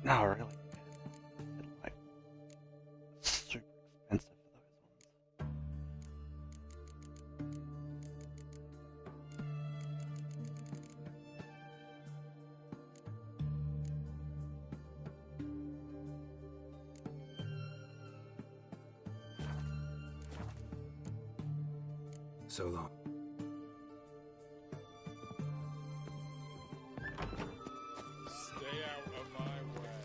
No, really. Like, super expensive for those ones. So long. Stay out of my way.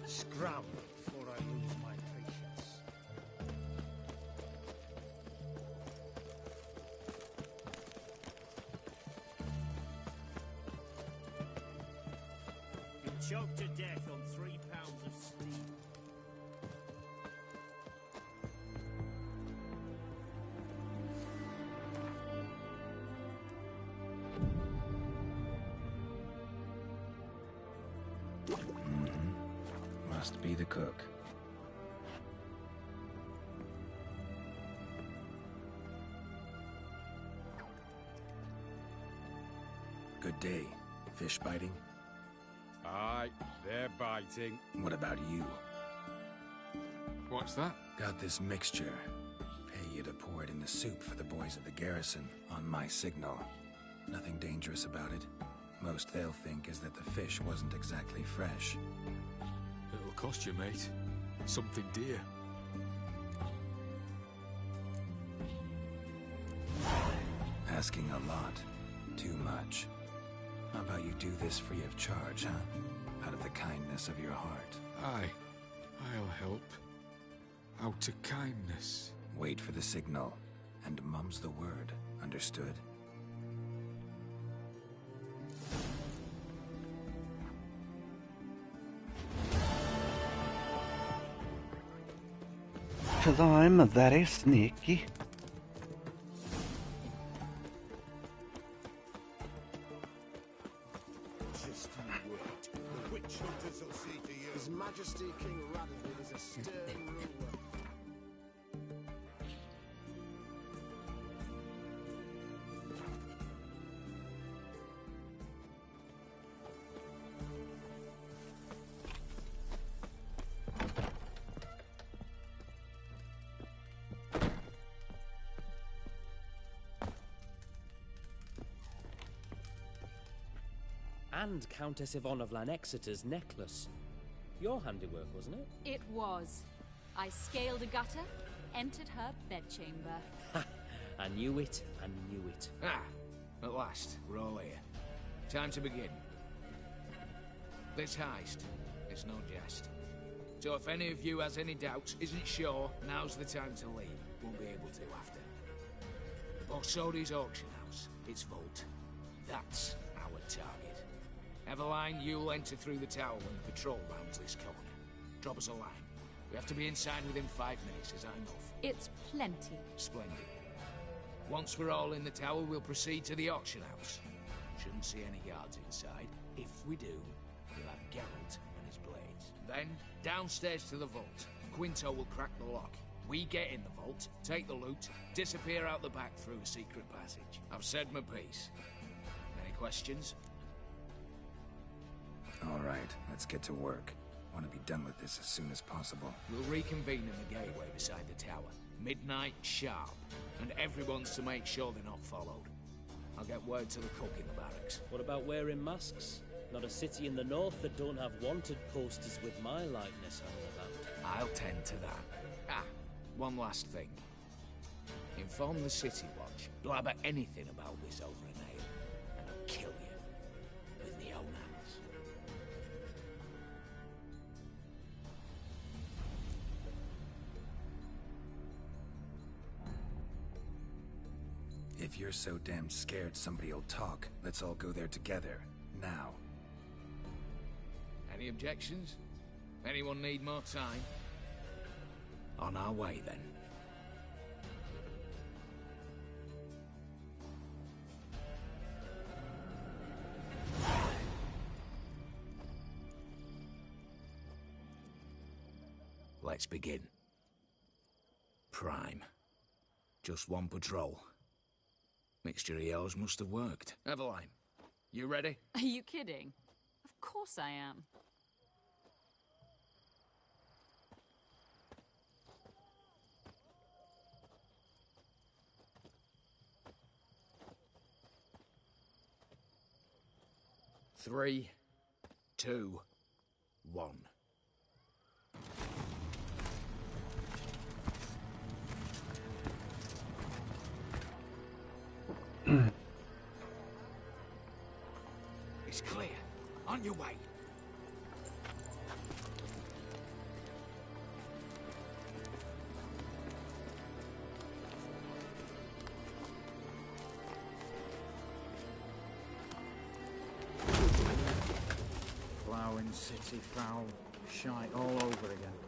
Scram before I lose my patience. choked to death on 3 pounds of steam. Must be the cook. Good day. Fish biting? Aye, they're biting. What about you? What's that? Got this mixture. Pay you to pour it in the soup for the boys of the garrison on my signal. Nothing dangerous about it. Most they'll think is that the fish wasn't exactly fresh. It'll cost you, mate. Something dear. Asking a lot. Too much. How about you do this free of charge, huh? Out of the kindness of your heart. Aye, I'll help. Out of kindness. Wait for the signal, and mum's the word. Understood? Because I'm very sneaky. Just you wait. The witch hunters will see to you. His Majesty King Radovid is a stern ruler. And Countess Yvonne of Lanexeter's necklace. Your handiwork, wasn't it? It was. I scaled a gutter, entered her bedchamber. Ha! I knew it, I knew it. Ah, at last, we're all here. Time to begin. This heist, it's no jest. So if any of you has any doubts, isn't sure, now's the time to leave. Won't be able to after. Borsodi's auction house, its vault. That's our target. Eveline, you'll enter through the tower when the patrol rounds this corner. Drop us a line. We have to be inside within 5 minutes, is that enough? It's plenty. Splendid. Once we're all in the tower, we'll proceed to the auction house. Shouldn't see any guards inside. If we do, we'll have Geralt and his blades. Then, downstairs to the vault. Quinto will crack the lock. We get in the vault, take the loot, disappear out the back through a secret passage. I've said my piece. Any questions? All right, let's get to work. Want to be done with this as soon as possible. We'll reconvene in the gateway beside the tower. Midnight sharp. And everyone's to make sure they're not followed. I'll get word to the cook in the barracks. What about wearing masks? Not a city in the north that don't have wanted posters with my likeness hanging about. I'll tend to that. Ah, one last thing. Inform the City Watch. Blabber anything about this over a nail, and I'll kill you with my own hands. If you're so damn scared somebody'll talk, let's all go there together. Now. Any objections? Anyone need more time? On our way, then. Let's begin. Prime. Just one patrol. Mixture of yours must have worked. Eveline, you ready? Are you kidding? Of course I am. Three, 2, 1. It's clear. On your way. Ruined city, foul shite all over again.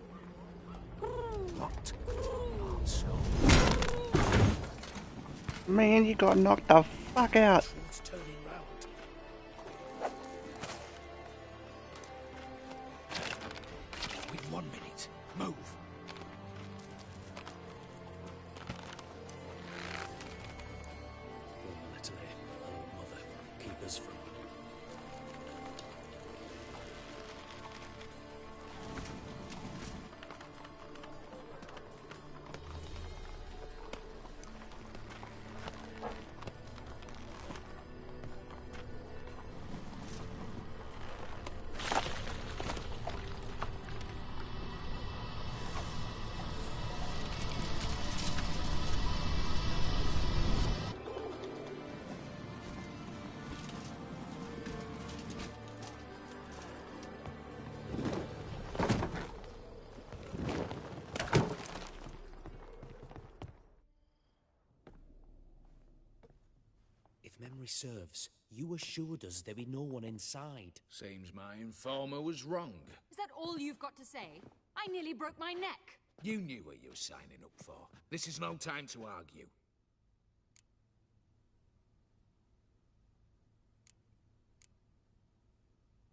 What? Also, Man, you got knocked the fuck out. it's turning round. Wait 1 minute. Move. One letter there, old mother. Keep us from. If memory serves, you assured us there be no one inside. Seems my informer was wrong. Is that all you've got to say? I nearly broke my neck. You knew what you were signing up for. This is no time to argue.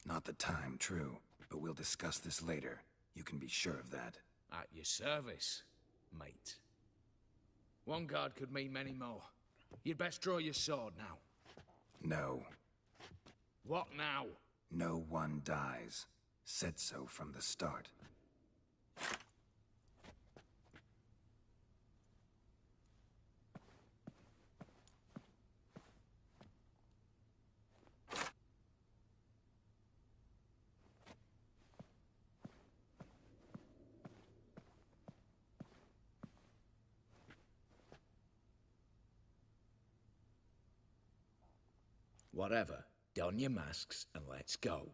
Not the time, true. But we'll discuss this later. You can be sure of that. At your service, mate. One guard could mean many more. You'd best draw your sword now. No. What now? No one dies. Said so from the start. Whatever. Don your masks and let's go.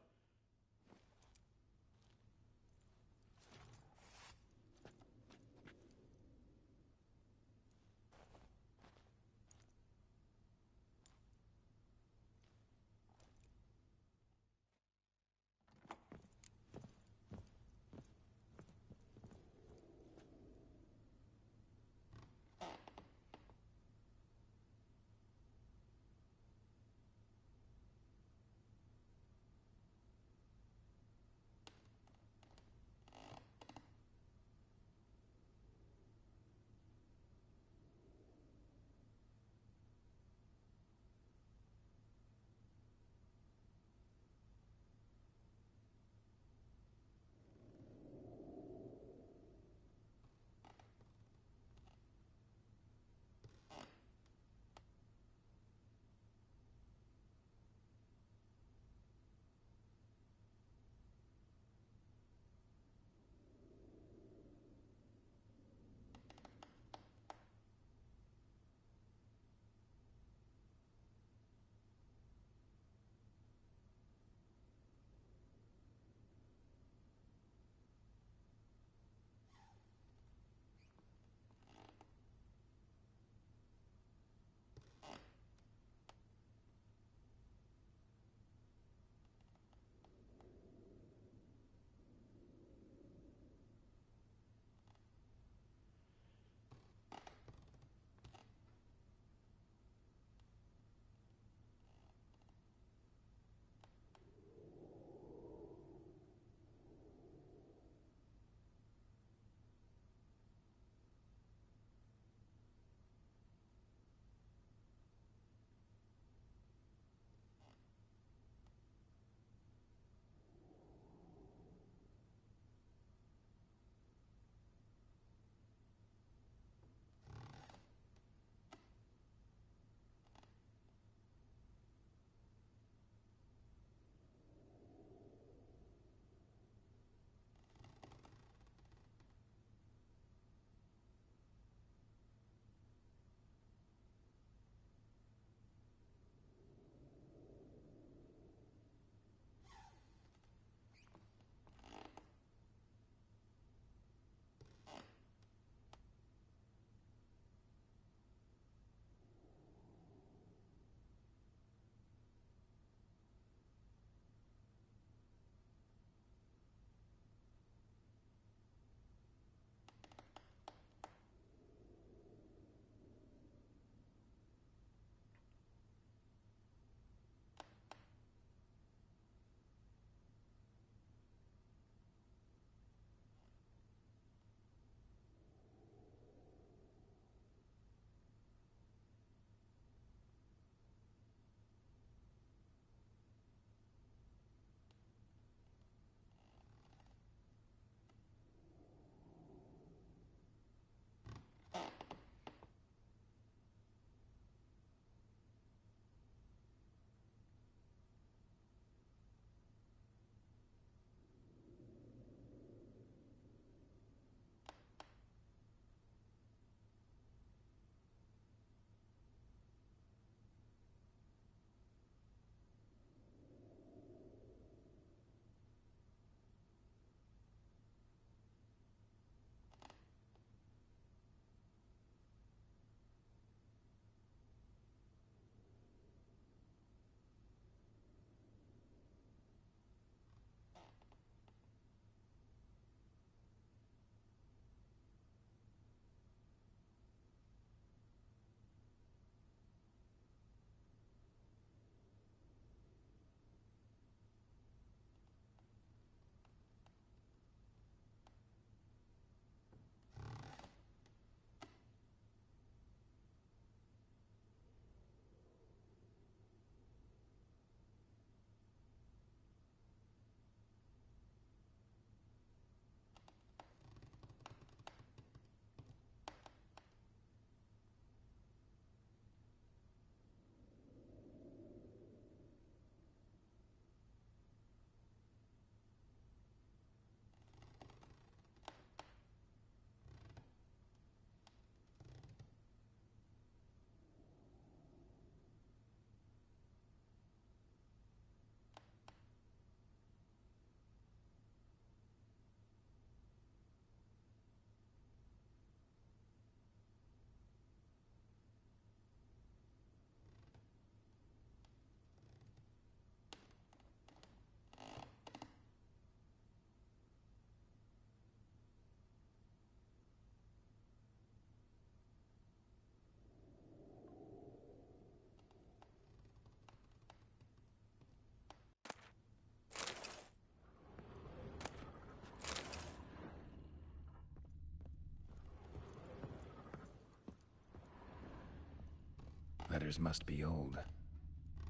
letters must be old.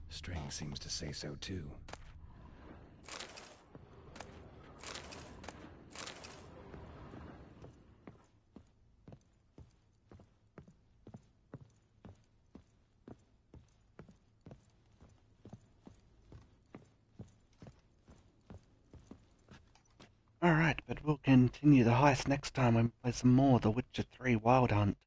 String seems to say so too. Alright, but we'll continue the heist next time when we play some more The Witcher 3 Wild Hunt.